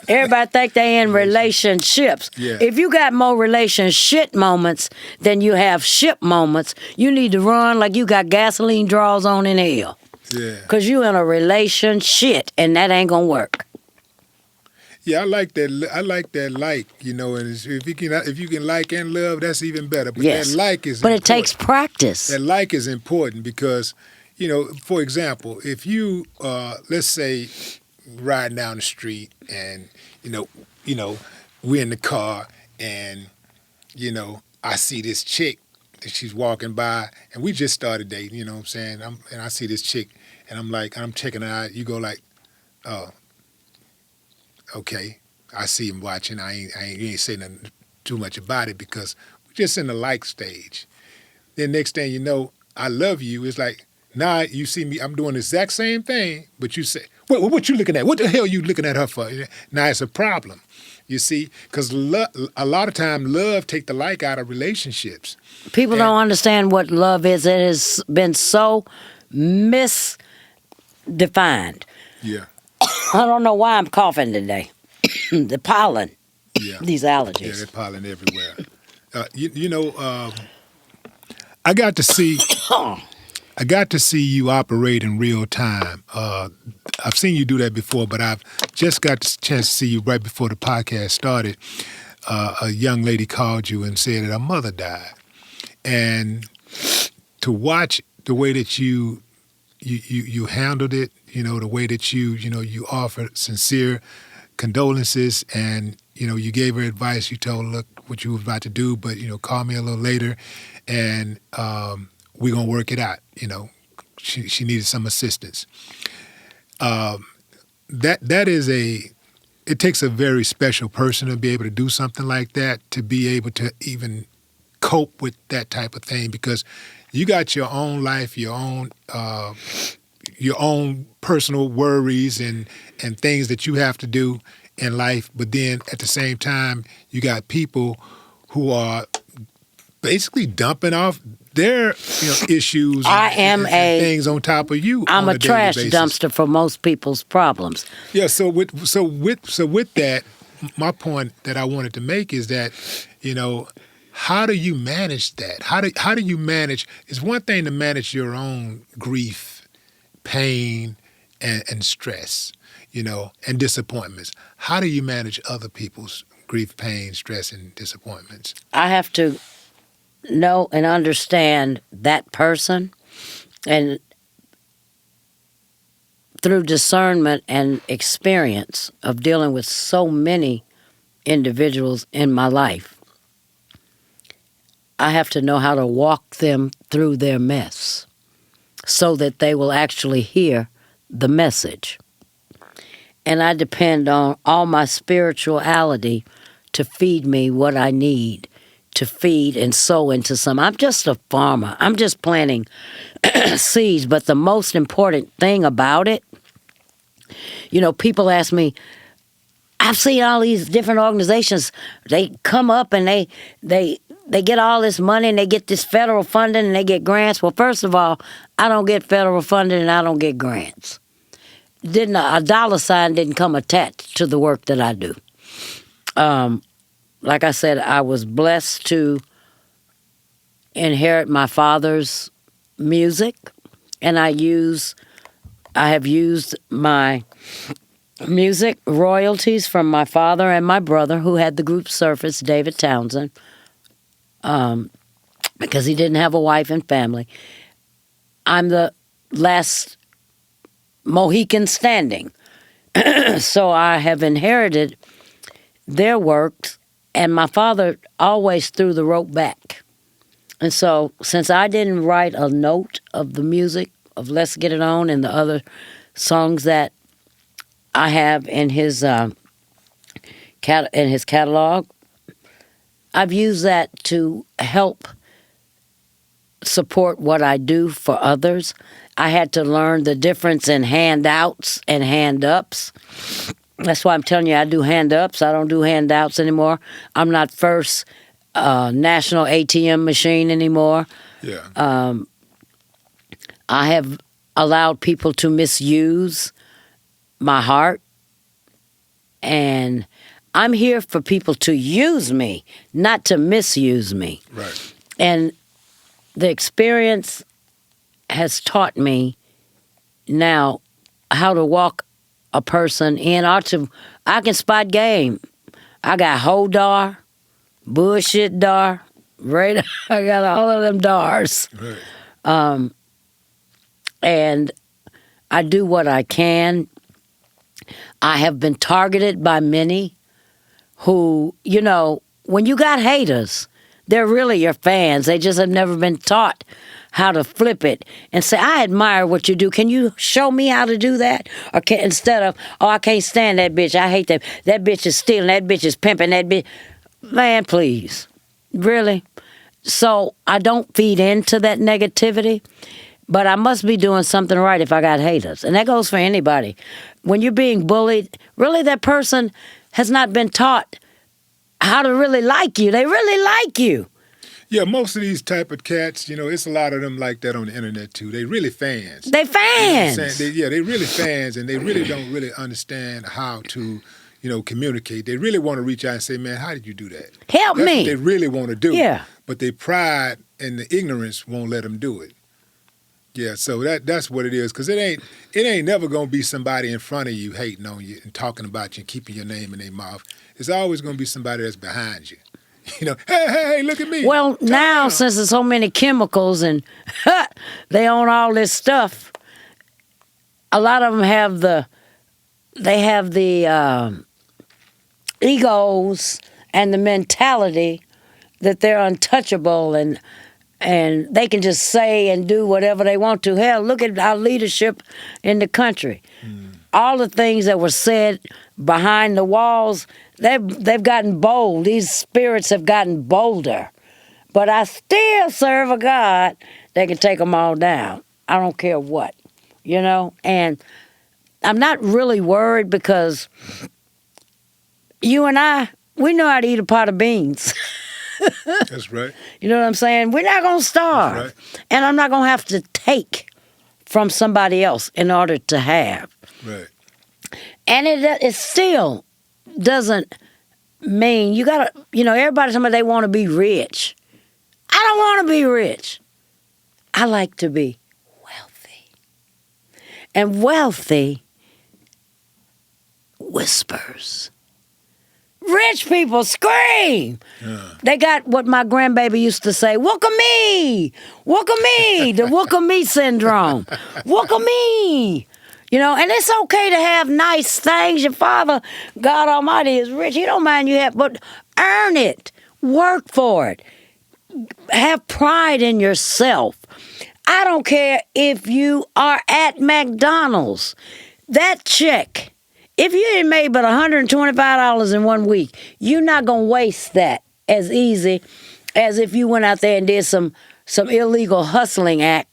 Everybody think they in relationships. Yeah. If you got more relationship moments than you have ship moments, you need to run like you got gasoline draws on in hell. Yeah. Because you in a relationship, and that ain't going to work. Yeah, I like that. And if you can like and love, that's even better. But yes. that like is But important. It takes practice. That like is important because, For example, if you, let's say, riding down the street and, you know, we're in the car and, I see this chick that she's walking by and we just started dating, you know what I'm saying? And I see this chick and I'm checking her out. You go like, oh, okay. I see him watching. You ain't saying nothing too much about it because we're just in the like stage. Then next thing you know, I love you. It's like, now you see me, I'm doing the exact same thing, but you say, what you looking at? What the hell you looking at her for? Now it's a problem, you see, because a lot of time love take the like out of relationships. People don't understand what love is. It has been so misdefined. Yeah. I don't know why I'm coughing today. The pollen, Yeah. these allergies. Yeah, there's pollen everywhere. I got to see you operate in real time. I've seen you do that before, but I've just got the chance to see you right before the podcast started. A young lady called you and said that her mother died, and to watch the way that you handled it, the way that you offered sincere condolences, and you gave her advice. You told her, look, what you were about to do, but call me a little later, and we're gonna work it out. She needed some assistance. That is it takes a very special person to be able to do something like that, to be able to even cope with that type of thing, because you got your own life, your own personal worries and things that you have to do in life, but then at the same time you got people who are basically dumping off their issues and things on top of you. I'm on a trash daily basis. dumpster for most people's problems. Yeah. So with that, my point that I wanted to make is that how do you manage that? How do you manage? It's one thing to manage your own grief, pain, and stress, and disappointments. How do you manage other people's grief, pain, stress, and disappointments? I have to know and understand that person, and through discernment and experience of dealing with so many individuals in my life, I have to know how to walk them through their mess so that they will actually hear the message. And I depend on all my spirituality to feed me what I need to feed and sow into some. I'm just a farmer. I'm just planting seeds. But the most important thing about it, people ask me, I've seen all these different organizations. They come up and they get all this money and they get this federal funding and they get grants. Well, first of all, I don't get federal funding and I don't get grants. A dollar sign didn't come attached to the work that I do. Like I said, I was blessed to inherit my father's music, and I have used my music royalties from my father and my brother, who had the group Surface, David Townsend, because he didn't have a wife and family. I'm the last Mohican standing. So I have inherited their works, and my father always threw the rope back. And so since I didn't write a note of the music of Let's Get It On and the other songs that I have in his catalog, I've used that to help support what I do for others. I had to learn the difference in handouts and hand-ups. That's why I'm telling you I do hand-ups. I don't do handouts anymore. I'm not first national ATM machine anymore. Yeah. I have allowed people to misuse my heart, and I'm here for people to use me, not to misuse me. Right. And the experience has taught me now how to walk a person in. I can spot game. I got hodar, bullshit dar, radar. I got all of them dars. Right. and I do what I can. I have been targeted by many who, when you got haters, they're really your fans. They just have never been taught how to flip it and say, I admire what you do. Can you show me how to do that? Or instead of, oh, I can't stand that bitch. I hate that. That bitch is stealing. That bitch is pimping. That bitch. Man, please. Really? So I don't feed into that negativity, but I must be doing something right if I got haters. And that goes for anybody. When you're being bullied, really that person has not been taught how to really like you. They really like you. Yeah, most of these type of cats, it's a lot of them like that on the internet too. They really fans. They fans. They really fans, and they really don't really understand how to, communicate. They really want to reach out and say, man, how did you do that? Help That's me. what they really want to do. Yeah. But their pride and the ignorance won't let them do it. Yeah, so that's what it is. Because it ain't never going to be somebody in front of you hating on you and talking about you and keeping your name in their mouth. It's always going to be somebody that's behind you. Hey, look at me. Well, now, since there's so many chemicals and they own all this stuff, a lot of them have the egos and the mentality that they're untouchable and they can just say and do whatever they want to. Hell, look at our leadership in the country. All the things that were said behind the walls, they've gotten bold. These spirits have gotten bolder. But I still serve a God that can take them all down. I don't care what, And I'm not really worried because you and I, we know how to eat a pot of beans. That's right. You know what I'm saying? We're not going to starve. That's right. And I'm not going to have to take from somebody else in order to have. Right. And it still doesn't mean you got to, everybody talking about they want to be rich. I don't want to be rich. I like to be wealthy. And wealthy whispers. Rich people scream. Yeah. They got what my grandbaby used to say, "Welcome me, the welcome me syndrome. Welcome me." And it's okay to have nice things. Your Father, God Almighty, is rich. He don't mind you have, but earn it. Work for it. Have pride in yourself. I don't care if you are at McDonald's. That check, if you didn't make but $125 in 1 week, you're not going to waste that as easy as if you went out there and did some illegal hustling act.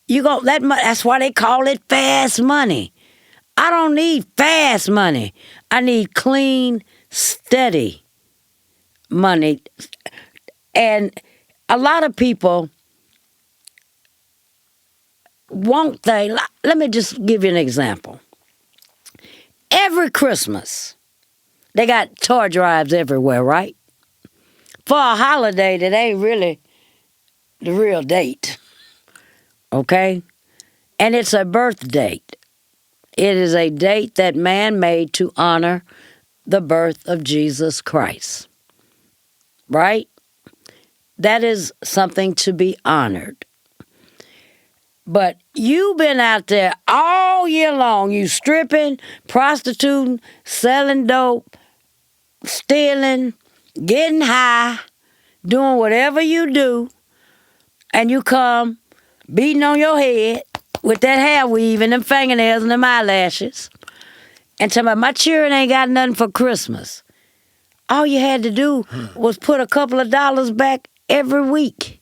That's why they call it fast money. I don't need fast money. I need clean, steady money. And a lot of people let me just give you an example. Every Christmas, they got toy drives everywhere, right? For a holiday that ain't really the real date. Okay? And it's a birth date. It is a date that man made to honor the birth of Jesus Christ. Right? That is something to be honored. But you've been out there all year long. You stripping, prostituting, selling dope, stealing, getting high, doing whatever you do, and you come beating on your head with that hair weave and them fingernails and them eyelashes and tell me, my children ain't got nothing for Christmas. All you had to do was put a couple of dollars back every week.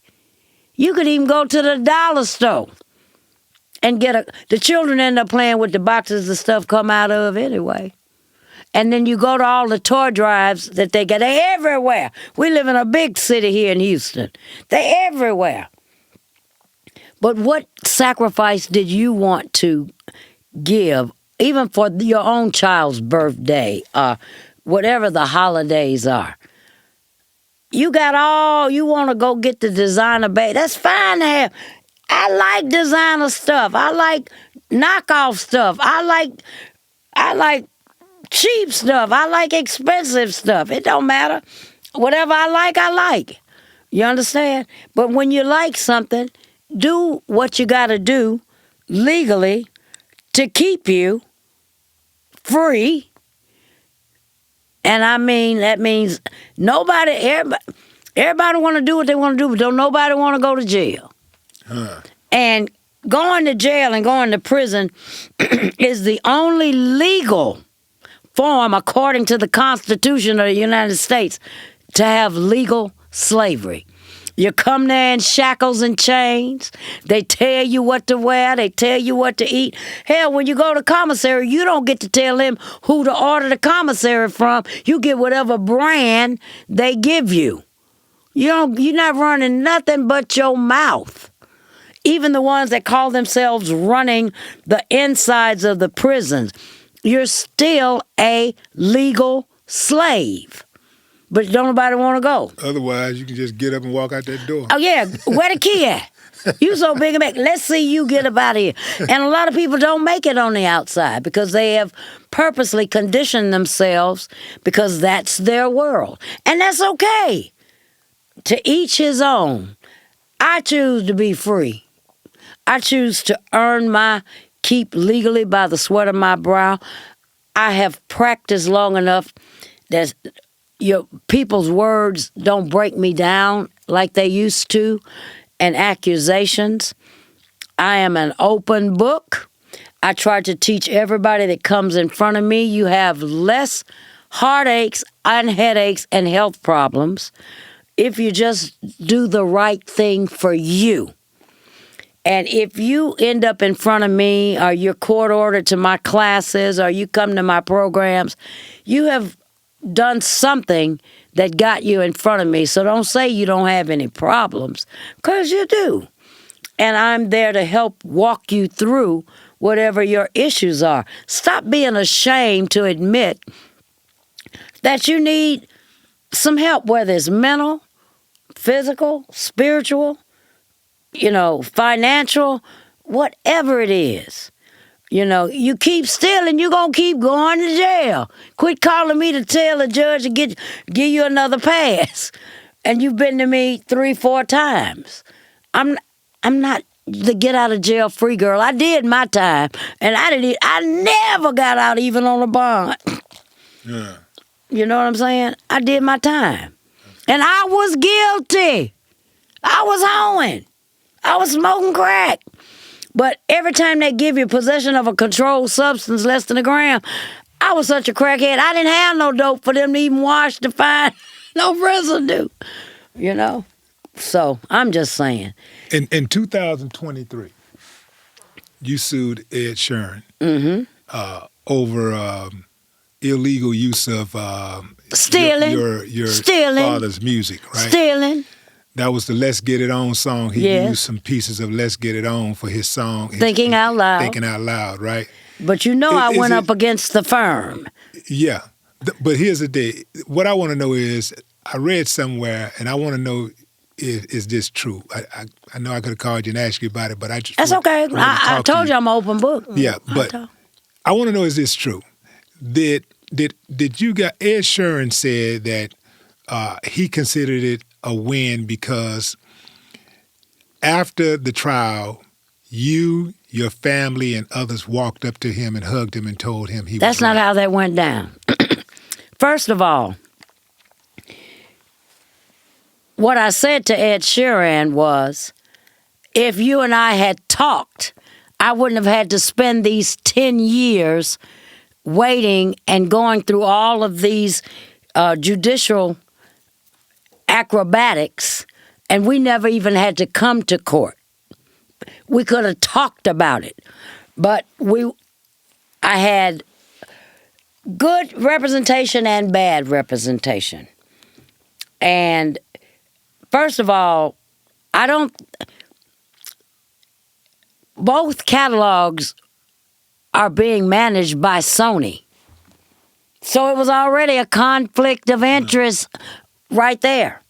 You could even go to the dollar store and the children end up playing with the boxes the stuff come out of anyway. And then you go to all the toy drives that they get. They're everywhere. We live in a big city here in Houston. They're everywhere. But what sacrifice did you want to give, even for your own child's birthday or whatever the holidays are? You want to go get the designer bag. That's fine to have. I like designer stuff. I like knockoff stuff. I like cheap stuff. I like expensive stuff. It don't matter. Whatever I like. You understand? But when you like something, do what you got to do. legally to keep you free. And I mean, that means everybody want to do what they want to do, but don't nobody want to go to jail. And going to jail and going to prison is the only legal form, according to the Constitution of the United States, to have legal slavery. You come there in shackles and chains. They tell you what to wear. They tell you what to eat. Hell, when you go to commissary, you don't get to tell them who to order the commissary from. You get whatever brand they give you. You're not running nothing but your mouth. Even the ones that call themselves running the insides of the prisons, you're still a legal slave. But don't nobody want to go. Otherwise, you can just get up and walk out that door. Oh, yeah. Where the key at? You so big and big. Let's see you get up out of here. And a lot of people don't make it on the outside because they have purposely conditioned themselves because that's their world. And that's okay. To each his own. I choose to be free. I choose to earn my keep legally by the sweat of my brow. I have practiced long enough that your people's words don't break me down like they used to, and accusations. I am an open book. I try to teach everybody that comes in front of me you have less heartaches and headaches and health problems if you just do the right thing for you. And if you end up in front of me or you're court ordered to my classes or you come to my programs, you have done something that got you in front of me. So don't say you don't have any problems, because you do. And I'm there to help walk you through whatever your issues are. Stop being ashamed to admit that you need some help, whether it's mental, physical, spiritual, financial, whatever it is. You keep stealing, you're going to keep going to jail. Quit calling me to tell the judge to give you another pass. And you've been to me 3-4 times. I'm not the get out of jail free girl. I did my time. And I never got out even on a bond. Yeah. You know what I'm saying? I did my time. And I was guilty. I was hoeing. I was smoking crack. But every time they give you possession of a controlled substance less than a gram, I was such a crackhead, I didn't have no dope for them to even wash to find no residue. So I'm just saying. In 2023, you sued Ed Sheeran over illegal use of stealing your father's music, right? Stealing. That was the Let's Get It On song. He Yes. used some pieces of Let's Get It On for his song. Thinking Out Loud. Thinking Out Loud, right? But I went up against the firm. Yeah. But here's the deal. What I want to know is, I read somewhere, and I want to know, is this true? I know I could have called you and asked you about it, but I just... That's okay. I told you I'm an open book. Yeah, but I want to know, is this true? Did you got... Ed Sheeran said that he considered it a win because after the trial, you, your family, and others walked up to him and hugged him and told him he was That's not right. how that went down. First of all, what I said to Ed Sheeran was, if you and I had talked, I wouldn't have had to spend these 10 years waiting and going through all of these judicial acrobatics, and we never even had to come to court. We could have talked about it, but I had good representation and bad representation. And first of all, both catalogs are being managed by Sony. So it was already a conflict of interest right there,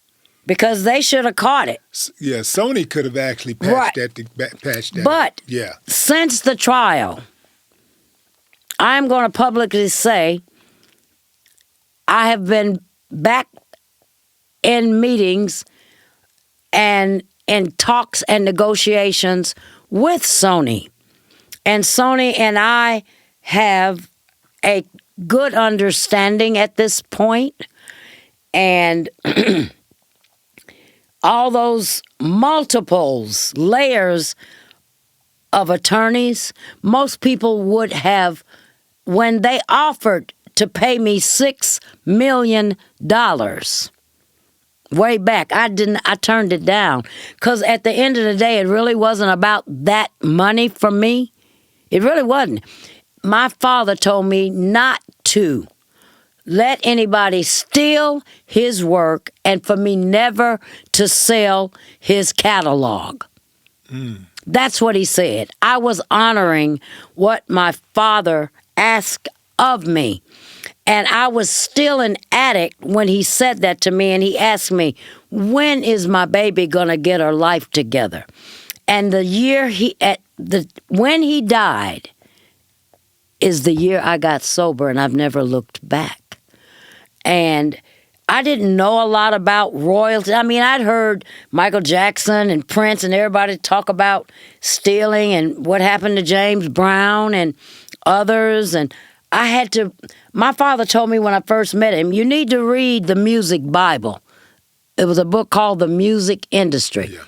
because they should have caught it. Yeah, Sony could have actually patched that. But yeah, since the trial, I'm going to publicly say I have been back in meetings and in talks and negotiations with Sony And Sony and I have a good understanding at this point. And all those multiples, layers of attorneys, most people would have, when they offered to pay me $6 million way back, I turned it down. Because at the end of the day, it really wasn't about that money for me. It really wasn't. My father told me not to let anybody steal his work and for me never to sell his catalog. That's what he said. I was honoring what my father asked of me. And I was still an addict when he said that to me, and he asked me, when is my baby going to get her life together? And the year when he died is the year I got sober, and I've never looked back. And I didn't know a lot about royalty. I mean, I'd heard Michael Jackson and Prince and everybody talk about stealing and what happened to James Brown and others. And my father told me when I first met him, you need to read the music Bible. It was a book called The Music Industry. Yeah.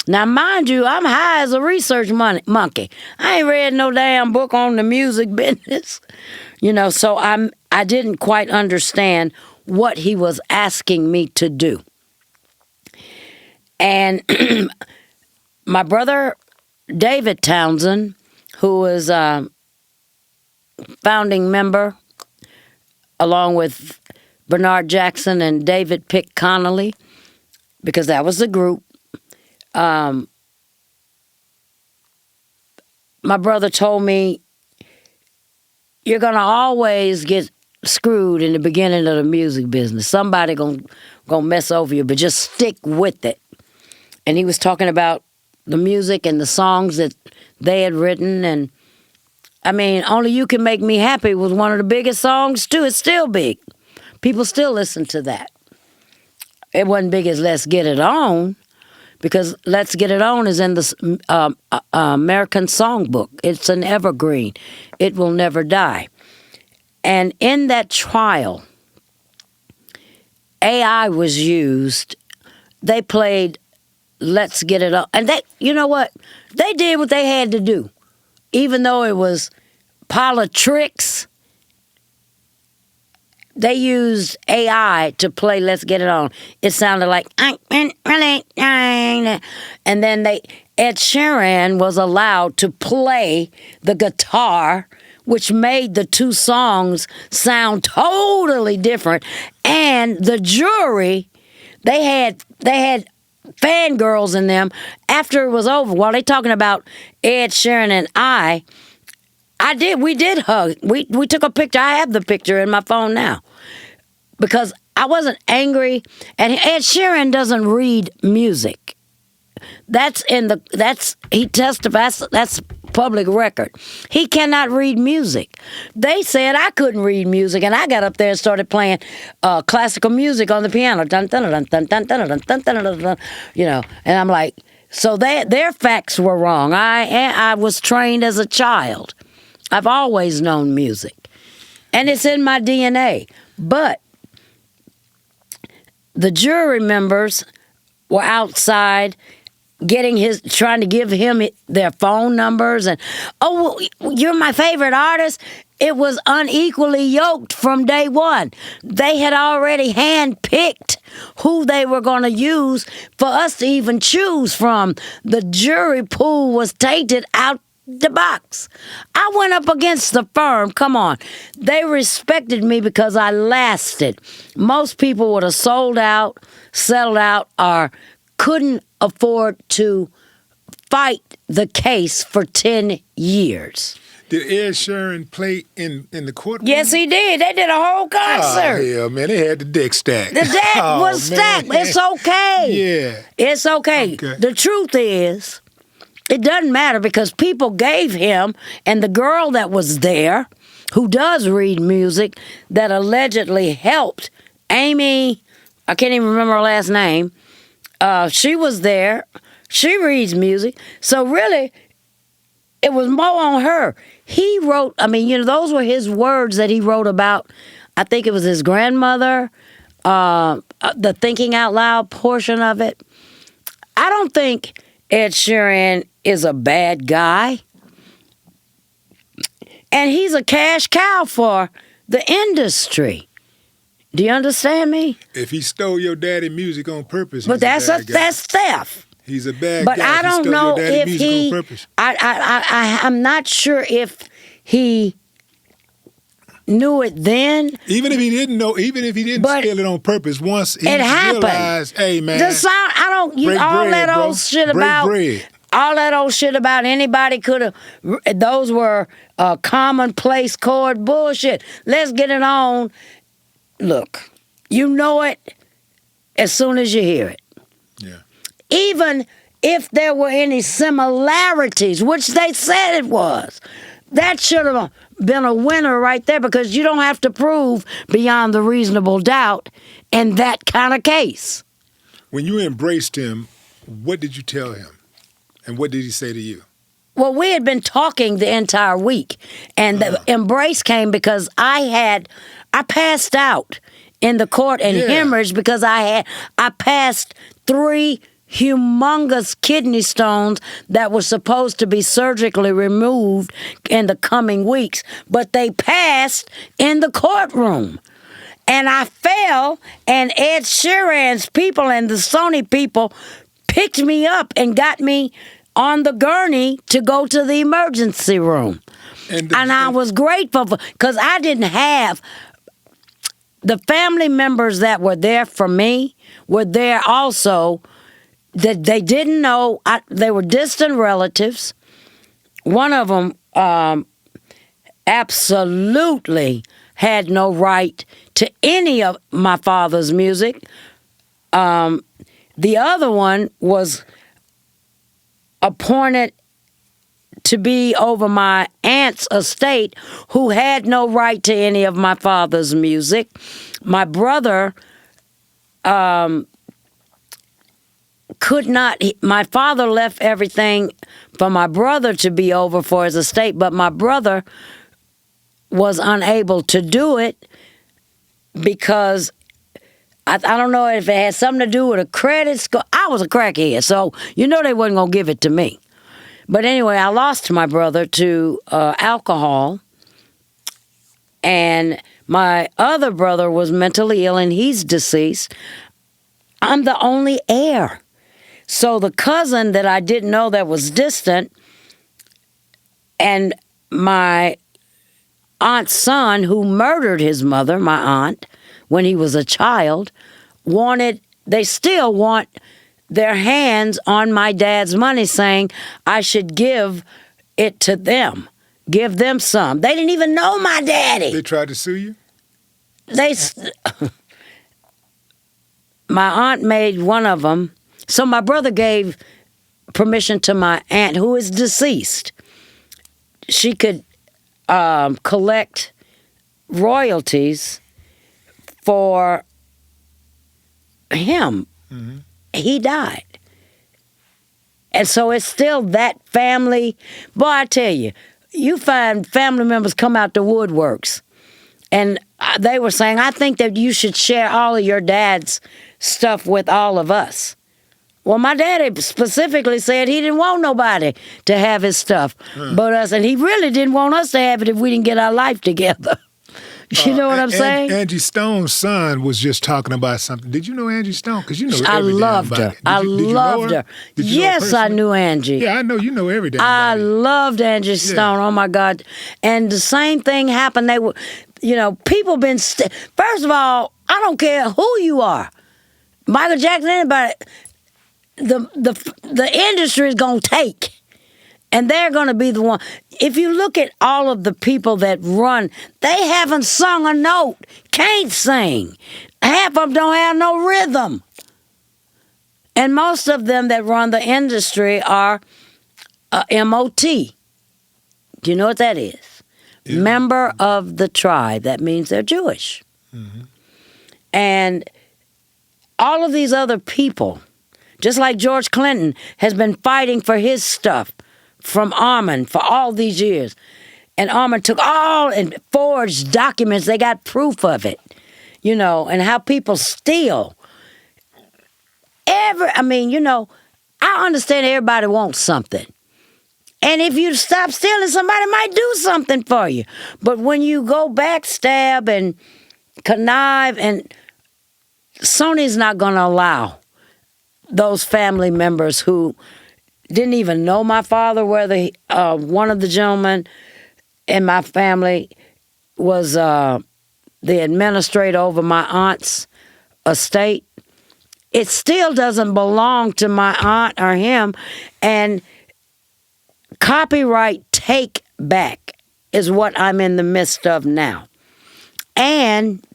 Now, mind you, I'm high as a research monkey. I ain't read no damn book on the music business. So I didn't quite understand what he was asking me to do. And my brother, David Townsend, who was a founding member, along with Bernard Jackson and David Pick Connolly, because that was the group. My brother told me, you're going to always get screwed in the beginning of the music business. Somebody gonna mess over you, but just stick with it. And he was talking about the music and the songs that they had written. And I mean, Only You Can Make Me Happy was one of the biggest songs too. It's still big. People still listen to that. It wasn't big as Let's Get It On, because Let's Get It On is in the American Songbook. It's an evergreen. It will never die. And in that trial, AI was used. They played Let's Get It On. And you know what? They did what they had to do. Even though it was politics, they used AI to play Let's Get It On. It sounded like, and then Ed Sheeran was allowed to play the guitar, which made the two songs sound totally different. And the jury, they had fangirls in them. After it was over, while they talking about Ed Sheeran and we did hug. We took a picture. I have the picture in my phone now, because I wasn't angry. And Ed Sheeran doesn't read music. He testifies. That's public record. He cannot read music. They said I couldn't read music, and I got up there and started playing classical music on the piano. Dun, dun, dun, dun, dun, dun, dun, dun, dun, dun, dun, and I'm like, so their facts were wrong. I was trained as a child. I've always known music, and it's in my DNA. But the jury members were outside trying to give him their phone numbers, and you're my favorite artist. It was unequally yoked from day one. They had already handpicked who they were going to use for us to even choose from. The jury pool was tainted out the box. I went up against the firm. Come on. They respected me because I lasted. Most people would have sold out, settled out, or couldn't afford to fight the case for 10 years. Did Ed Sheeran play in the courtroom? Yes, he did. They did a whole concert. Oh, hell, man. They had the deck stacked. The deck was stacked. Man. It's okay. Yeah. It's okay. The truth is, it doesn't matter, because people gave him, and the girl that was there, who does read music, that allegedly helped, Amy, I can't even remember her last name, she was there. She reads music. So really, it was more on her. He wrote, I mean, those were his words that he wrote about, I think it was his grandmother, the thinking out loud portion of it. I don't think Ed Sheeran is a bad guy. And he's a cash cow for the industry. Do you understand me? If he stole your daddy music on purpose, but that's theft. He's a bad but guy. But I don't know if he. On purpose. I'm not sure if he knew it then. Even if he didn't know, even if he didn't steal it on purpose, once he realized, hey man, the song. I don't. All that old shit about. All that old shit about anybody could have. Those were commonplace chord bullshit. Let's get it on. Look, you know it as soon as you hear it. Yeah. Even if there were any similarities, which they said it was, that should have been a winner right there, because you don't have to prove beyond the reasonable doubt in that kind of case. When you embraced him, what did you tell him? And what did he say to you? Well, we had been talking the entire week, and the embrace came because I passed out in the court and hemorrhaged because I passed 3 humongous kidney stones that were supposed to be surgically removed in the coming weeks, but they passed in the courtroom. And I fell, and Ed Sheeran's people and the Sony people picked me up and got me on the gurney to go to the emergency room. And I was grateful because I didn't have the family members that were there for me were there also. That they didn't know. They were distant relatives. One of them absolutely had no right to any of my father's music. The other one was appointed to be over my aunt's estate, who had no right to any of my father's music. My brother could not. My father left everything for my brother to be over for his estate, but my brother was unable to do it because I don't know if it had something to do with a credit score. I was a crackhead, so they wasn't going to give it to me. But anyway, I lost my brother to alcohol, and my other brother was mentally ill, and he's deceased. I'm the only heir. So the cousin that I didn't know that was distant, and my aunt's son, who murdered his mother, my aunt, when he was a child, they still want their hands on my dad's money, saying I should give it to them, give them some. They didn't even know my daddy. They tried to sue you? My aunt made one of them. So my brother gave permission to my aunt, who is deceased. She could collect royalties for him. Mm-hmm. He died. And so it's still that family. Boy, I tell you, you find family members come out the woodworks. And they were saying, I think that you should share all of your dad's stuff with all of us. Well, my daddy specifically said he didn't want nobody to have his stuff but us. And he really didn't want us to have it if we didn't get our life together. You know what I'm saying? Angie Stone's son was just talking about something. Did you know Angie Stone? Because you know I every loved damn her. body. I loved her. Yes, I knew Angie. Yeah, I know you know every damn I body. loved Angie Stone. Oh, my God. And the same thing happened. They were, people been... First of all, I don't care who you are. Michael Jackson, anybody... The industry is going to take, and they're going to be the one. If you look at all of the people that run, they haven't sung a note, can't sing. Half of them don't have no rhythm. And most of them that run the industry are MOT. Do you know what that is? Yeah. Member of the tribe. That means they're Jewish. Mm-hmm. And all of these other people, just like George Clinton has been fighting for his stuff from Armand for all these years. And Armand took all and forged documents. They got proof of it, and how people steal. I understand everybody wants something. And if you stop stealing, somebody might do something for you. But when you go backstab and connive, and Sony's not going to allow those family members who didn't even know my father, whether one of the gentlemen in my family was the administrator over my aunt's estate. It still doesn't belong to my aunt or him. And copyright take back is what I'm in the midst of now. And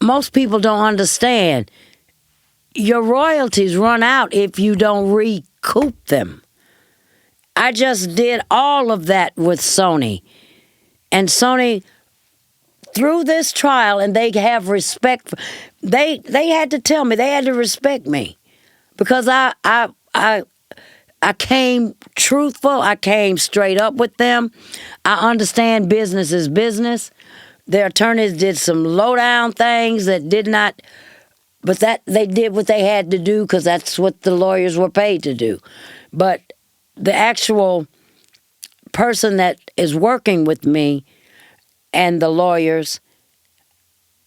most people don't understand. Your royalties run out if you don't recoup them. I just did all of that with Sony. And Sony, through this trial, and they have respect. They had to tell me, they had to respect me. Because I came truthful. I came straight up with them. I understand business is business. Their attorneys did some low-down things that did not, but that they did what they had to do because that's what the lawyers were paid to do. But the actual person that is working with me and the lawyers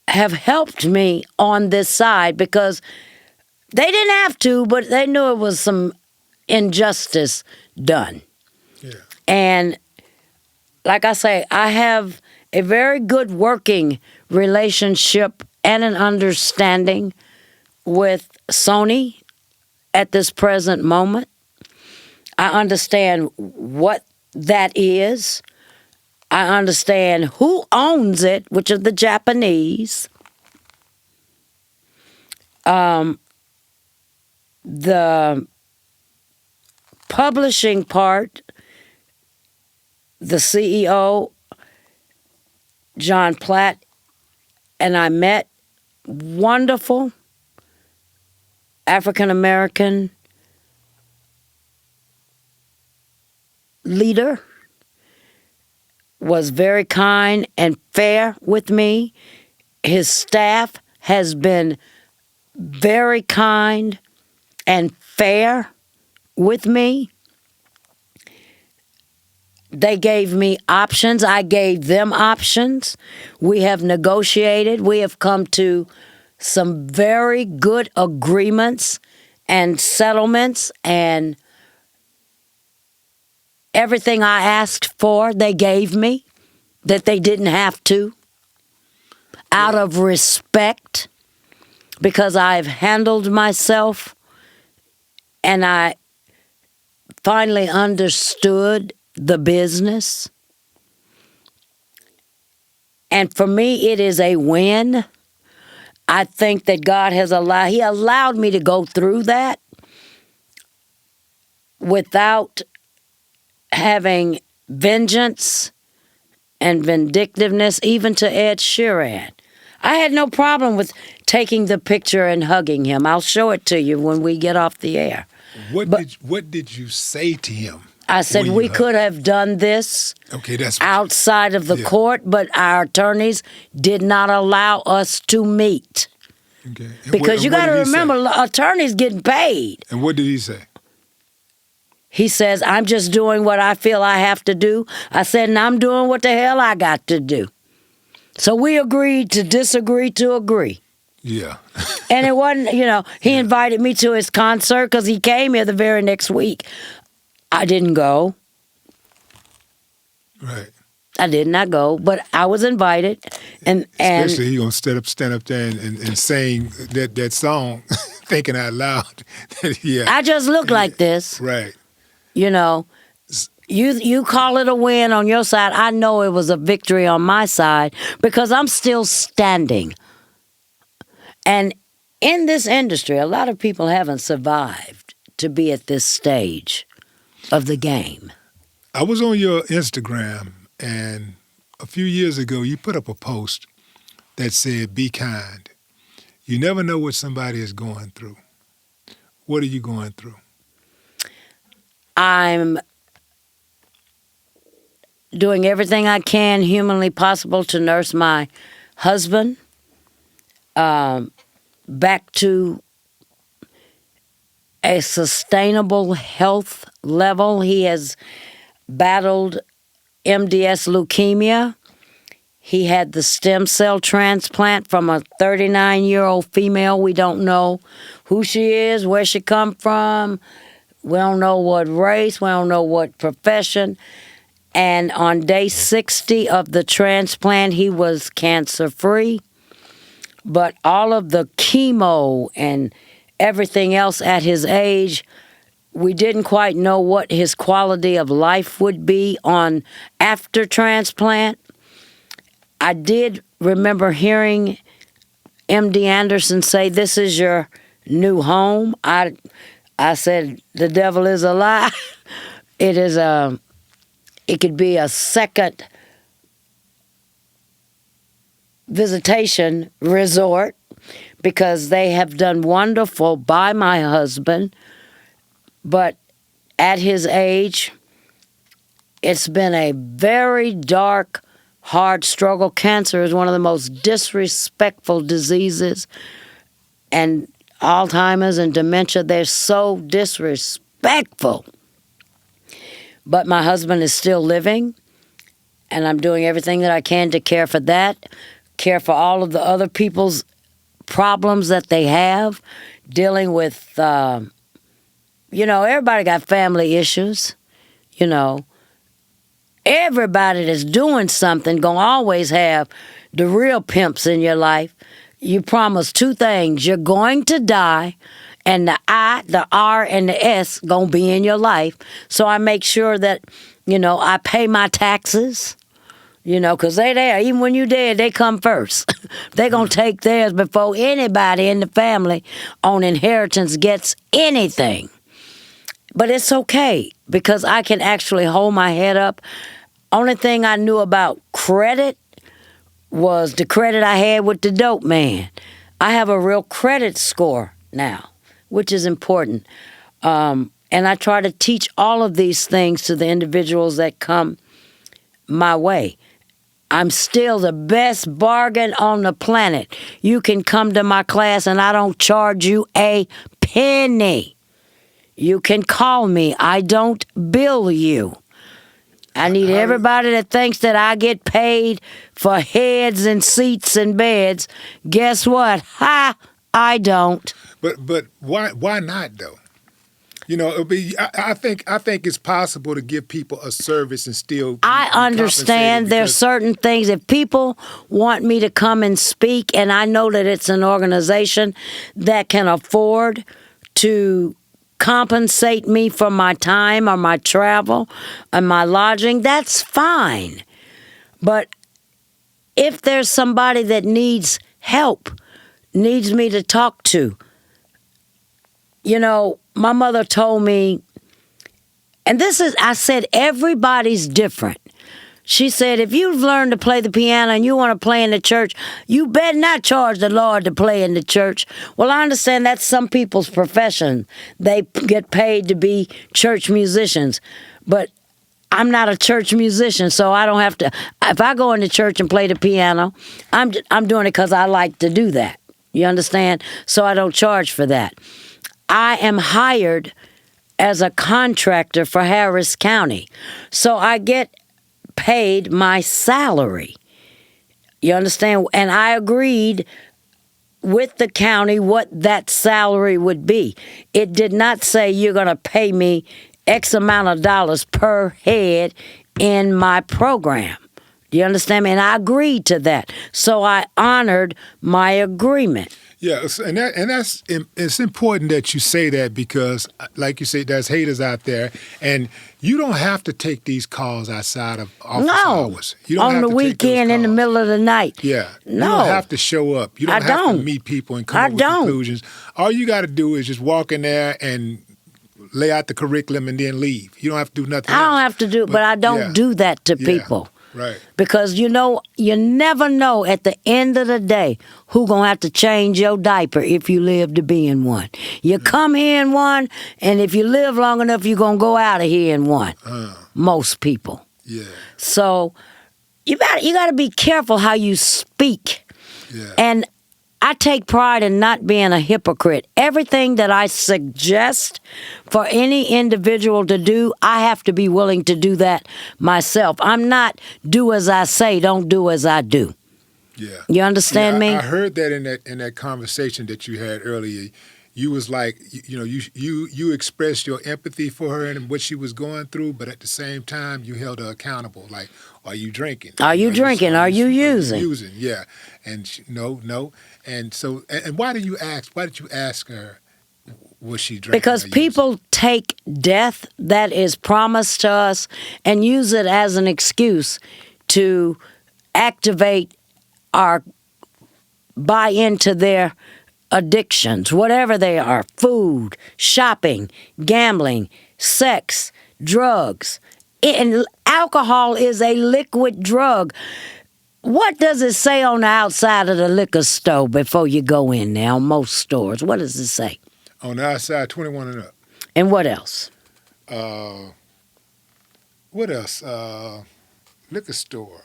have helped me on this side because they didn't have to, but they knew it was some injustice done. Yeah. And like I say, I have a very good working relationship and an understanding with Sony at this present moment. I understand what that is. I understand who owns it, which are the Japanese. The publishing part, the CEO, John Platt, and I met, wonderful African-American leader, was very kind and fair with me. His staff has been very kind and fair with me. They gave me options. I gave them options. We have negotiated. We have come to some very good agreements and settlements, and everything I asked for, they gave me, that they didn't have to, out of respect, because I've handled myself and I finally understood the business. And for me, it is a win. I think that God has allowed me to go through that without having vengeance and vindictiveness, even to Ed Sheeran. I had no problem with taking the picture and hugging him. I'll show it to you when we get off the air. What did you say to him? I said we could have done this outside of the court, but our attorneys did not allow us to meet. Okay. Because you got to remember, attorneys getting paid. And what did he say? He says, I'm just doing what I feel I have to do. I said, and I'm doing what the hell I got to do. So we agreed to disagree to agree. Yeah. And it wasn't, he invited me to his concert because he came here the very next week. I didn't go. Right. I did not go, but I was invited. And especially he gonna stand up there and sing that song, thinking out loud. Yeah. I just look like this. Right. You call it a win on your side. I know it was a victory on my side because I'm still standing. And in this industry, a lot of people haven't survived to be at this stage of the game. I was on your Instagram, and a few years ago, you put up a post that said, be kind. You never know what somebody is going through. What are you going through? I'm doing everything I can humanly possible to nurse my husband back to a sustainable health level. He has battled MDS leukemia. He had the stem cell transplant from a 39-year-old female. We don't know who she is, where she come from. We don't know what race. We don't know what profession. And on day 60 of the transplant, he was cancer-free. But all of the chemo and everything else at his age, we didn't quite know what his quality of life would be on after transplant. I did remember hearing MD Anderson say, "This is your new home." I said, "The devil is a lie." It could be a second visitation resort because they have done wonderful by my husband. But at his age, it's been a very dark, hard struggle. Cancer is one of the most disrespectful diseases. And Alzheimer's and dementia, they're so disrespectful. But my husband is still living, and I'm doing everything that I can to care for that, care for all of the other people's problems that they have, dealing with, everybody got family issues, Everybody that's doing something gonna always have the real pimps in your life. You promise two things. You're going to die, and the I, the R, and the S gonna be in your life. So I make sure that, I pay my taxes, because they there. Even when you're dead, they come first. They gonna take theirs before anybody in the family on inheritance gets anything. But it's okay, because I can actually hold my head up. Only thing I knew about credit was the credit I had with the dope man. I have a real credit score now, which is important. And I try to teach all of these things to the individuals that come my way. I'm still the best bargain on the planet. You can come to my class and I don't charge you a penny. You can call me. I don't bill you. I need everybody that thinks that I get paid for heads and seats and beds. Guess what? I don't. But why not though? I think it's possible to give people a service and still. I understand there's certain things. If people want me to come and speak, and I know that it's an organization that can afford to compensate me for my time or my travel and my lodging, that's fine. But if there's somebody that needs help, needs me to talk to, my mother told me, and I said, everybody's different. She said, if you've learned to play the piano and you want to play in the church, you better not charge the Lord to play in the church. Well, I understand that's some people's profession. They get paid to be church musicians. But I'm not a church musician, so I don't have to. If I go into church and play the piano, I'm doing it because I like to do that. You understand? So I don't charge for that. I am hired as a contractor for Harris County. So I get paid my salary. You understand? And I agreed with the county what that salary would be. It did not say you're going to pay me X amount of dollars per head in my program. Do you understand me? And I agreed to that. So I honored my agreement. Yeah, it's important that you say that because, like you say, there's haters out there, and you don't have to take these calls outside of office hours. You don't on have the to weekend take in the middle of the night. Yeah, no, you don't have to show up. You don't have to meet people and come up with conclusions. All you got to do is just walk in there and lay out the curriculum and then leave. You don't have to do nothing. I don't have to do, but I don't do that to people. Right. Because you never know at the end of the day who gonna have to change your diaper if you live to be in one. You come here in one, and if you live long enough, you're gonna go out of here in one. Most people. Yeah. So you gotta be careful how you speak. Yeah. And I take pride in not being a hypocrite. Everything that I suggest for any individual to do, I have to be willing to do that myself. I'm not do as I say, don't do as I do. Yeah. You understand me? I heard that in that conversation that you had earlier. You was like, you expressed your empathy for her and what she was going through, but at the same time, you held her accountable. Like, are you drinking? Are you drinking? Are you using? Using, yeah. And no. And so, and why did you ask her, was she drinking? Because people take death that is promised to us and use it as an excuse to activate or buy into their addictions, whatever they are: food, shopping, gambling, sex, drugs. And alcohol is a liquid drug. What does it say on the outside of the liquor store before you go in now? Most stores, what does it say? On the outside, 21 and up. And what else? What else? Liquor store.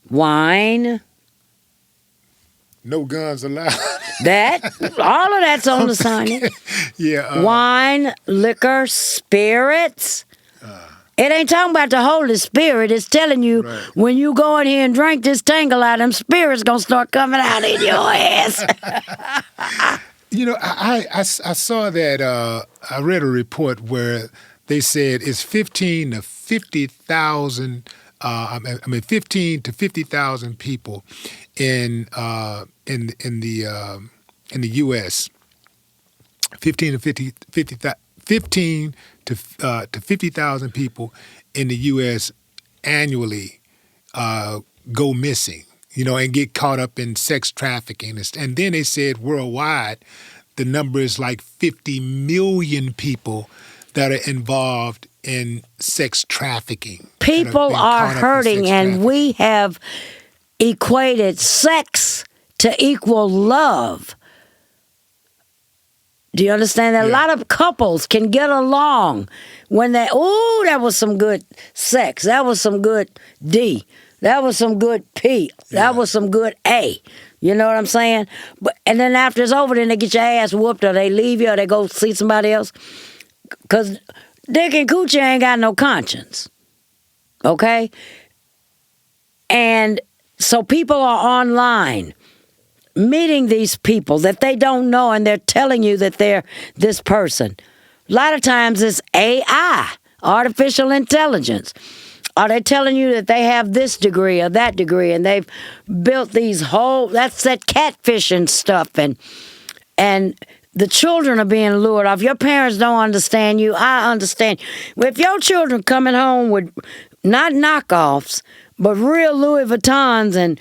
Wine. No guns allowed. All of that's on the sign. Yeah. Wine, liquor, spirits. It ain't talking about the Holy Spirit. It's telling you when you go in here and drink this tangle out, them spirits gonna start coming out in your ass. I saw that. I read a report where they said it's 15 to 50,000. 15 to 50,000 people in the U.S. 15 to 50,000 people in the U.S. annually go missing, and get caught up in sex trafficking. And then they said worldwide, the number is like 50 million people that are involved in sex trafficking. People are hurting, and we have equated sex to equal love. Do you understand that? Yeah. A lot of couples can get along when that was some good sex. That was some good D. That was some good P. That was some good A. You know what I'm saying? And then after it's over, then they get your ass whooped, or they leave you, or they go see somebody else. Because Dick and Coochie ain't got no conscience. Okay? And so people are online meeting these people that they don't know, and they're telling you that they're this person. A lot of times it's AI, artificial intelligence. Are they telling you that they have this degree or that degree, and they've built these that's that catfishing stuff, and the children are being lured off. Your parents don't understand you. I understand. If your children coming home with not knockoffs, but real Louis Vuittons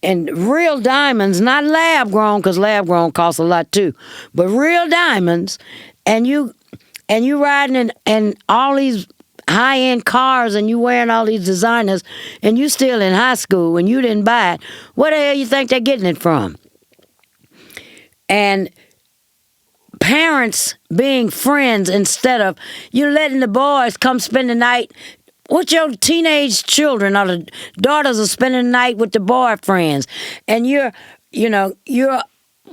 and real diamonds, not lab grown, because lab grown costs a lot too, but real diamonds, and you riding in all these high-end cars, and you wearing all these designers, and you still in high school and you didn't buy it, where the hell you think they're getting it from? And parents being friends instead of you letting the boys come spend the night with your teenage children, or the daughters are spending the night with the boyfriends, and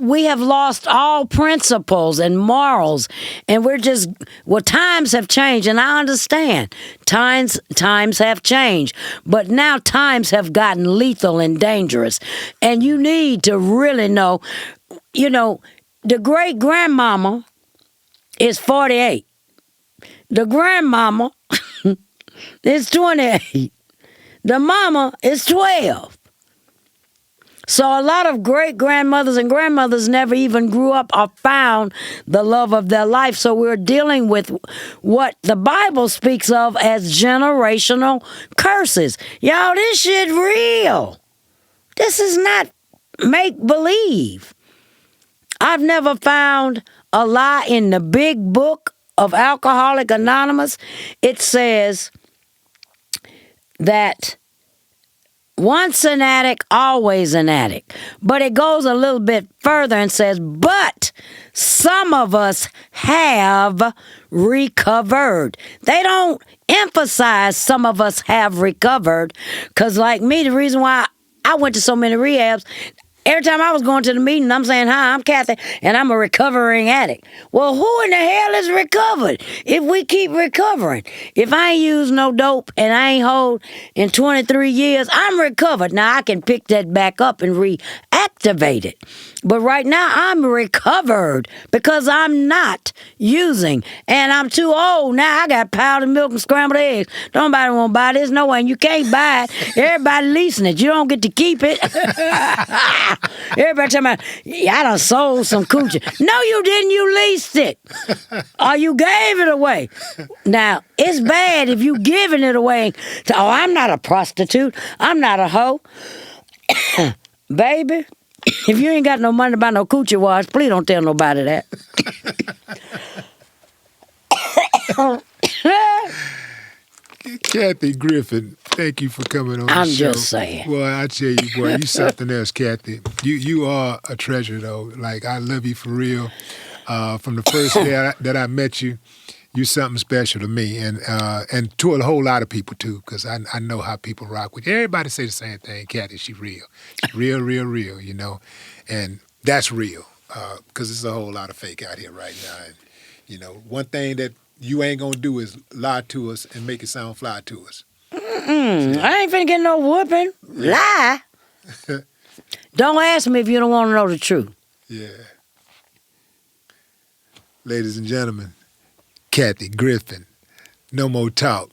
we have lost all principles and morals, and times have changed, and I understand times have changed, but now times have gotten lethal and dangerous, and you need to really know, the great grandmama is 48. The grandmama is 28. The mama is 12. So a lot of great-grandmothers and grandmothers never even grew up or found the love of their life. So we're dealing with what the Bible speaks of as generational curses. Y'all, this shit real. This is not make-believe. I've never found a lie in the big book of Alcoholics Anonymous. It says that once an addict, always an addict. But it goes a little bit further and says, but some of us have recovered. They don't emphasize some of us have recovered, because like me, the reason why I went to so many rehabs, every time I was going to the meeting, I'm saying, hi, I'm Kathy, and I'm a recovering addict. Well, who in the hell is recovered if we keep recovering? If I ain't used no dope and I ain't hold in 23 years, I'm recovered. Now, I can pick that back up and reactivate it. But right now, I'm recovered because I'm not using. And I'm too old now. I got powdered milk and scrambled eggs. Nobody want to buy this. No one. You can't buy it. Everybody leasing it. You don't get to keep it. Everybody talking about, yeah, I done sold some coochie. No, you didn't. You leased it. Or you gave it away. Now, it's bad if you giving it away to, oh, I'm not a prostitute. I'm not a hoe. Baby, if you ain't got no money to buy no coochie wash, please don't tell nobody that. Kathy Griffin, thank you for coming on the show. I'm just saying. Well, I tell you, boy, you something else, Kathy. You are a treasure, though. Like, I love you for real. From the first day that I met you, you something special to me, and to a whole lot of people too, because I know how people rock with you. Everybody say the same thing. Kathy, she real, real, real, real. You know, and that's real, because there's a whole lot of fake out here right now. And you know, one thing that you ain't gonna do is lie to us and make it sound fly to us. I ain't finna get no whooping. Lie. Don't ask me if you don't want to know the truth. Yeah. Ladies and gentlemen, Kathy Griffin. No more talk.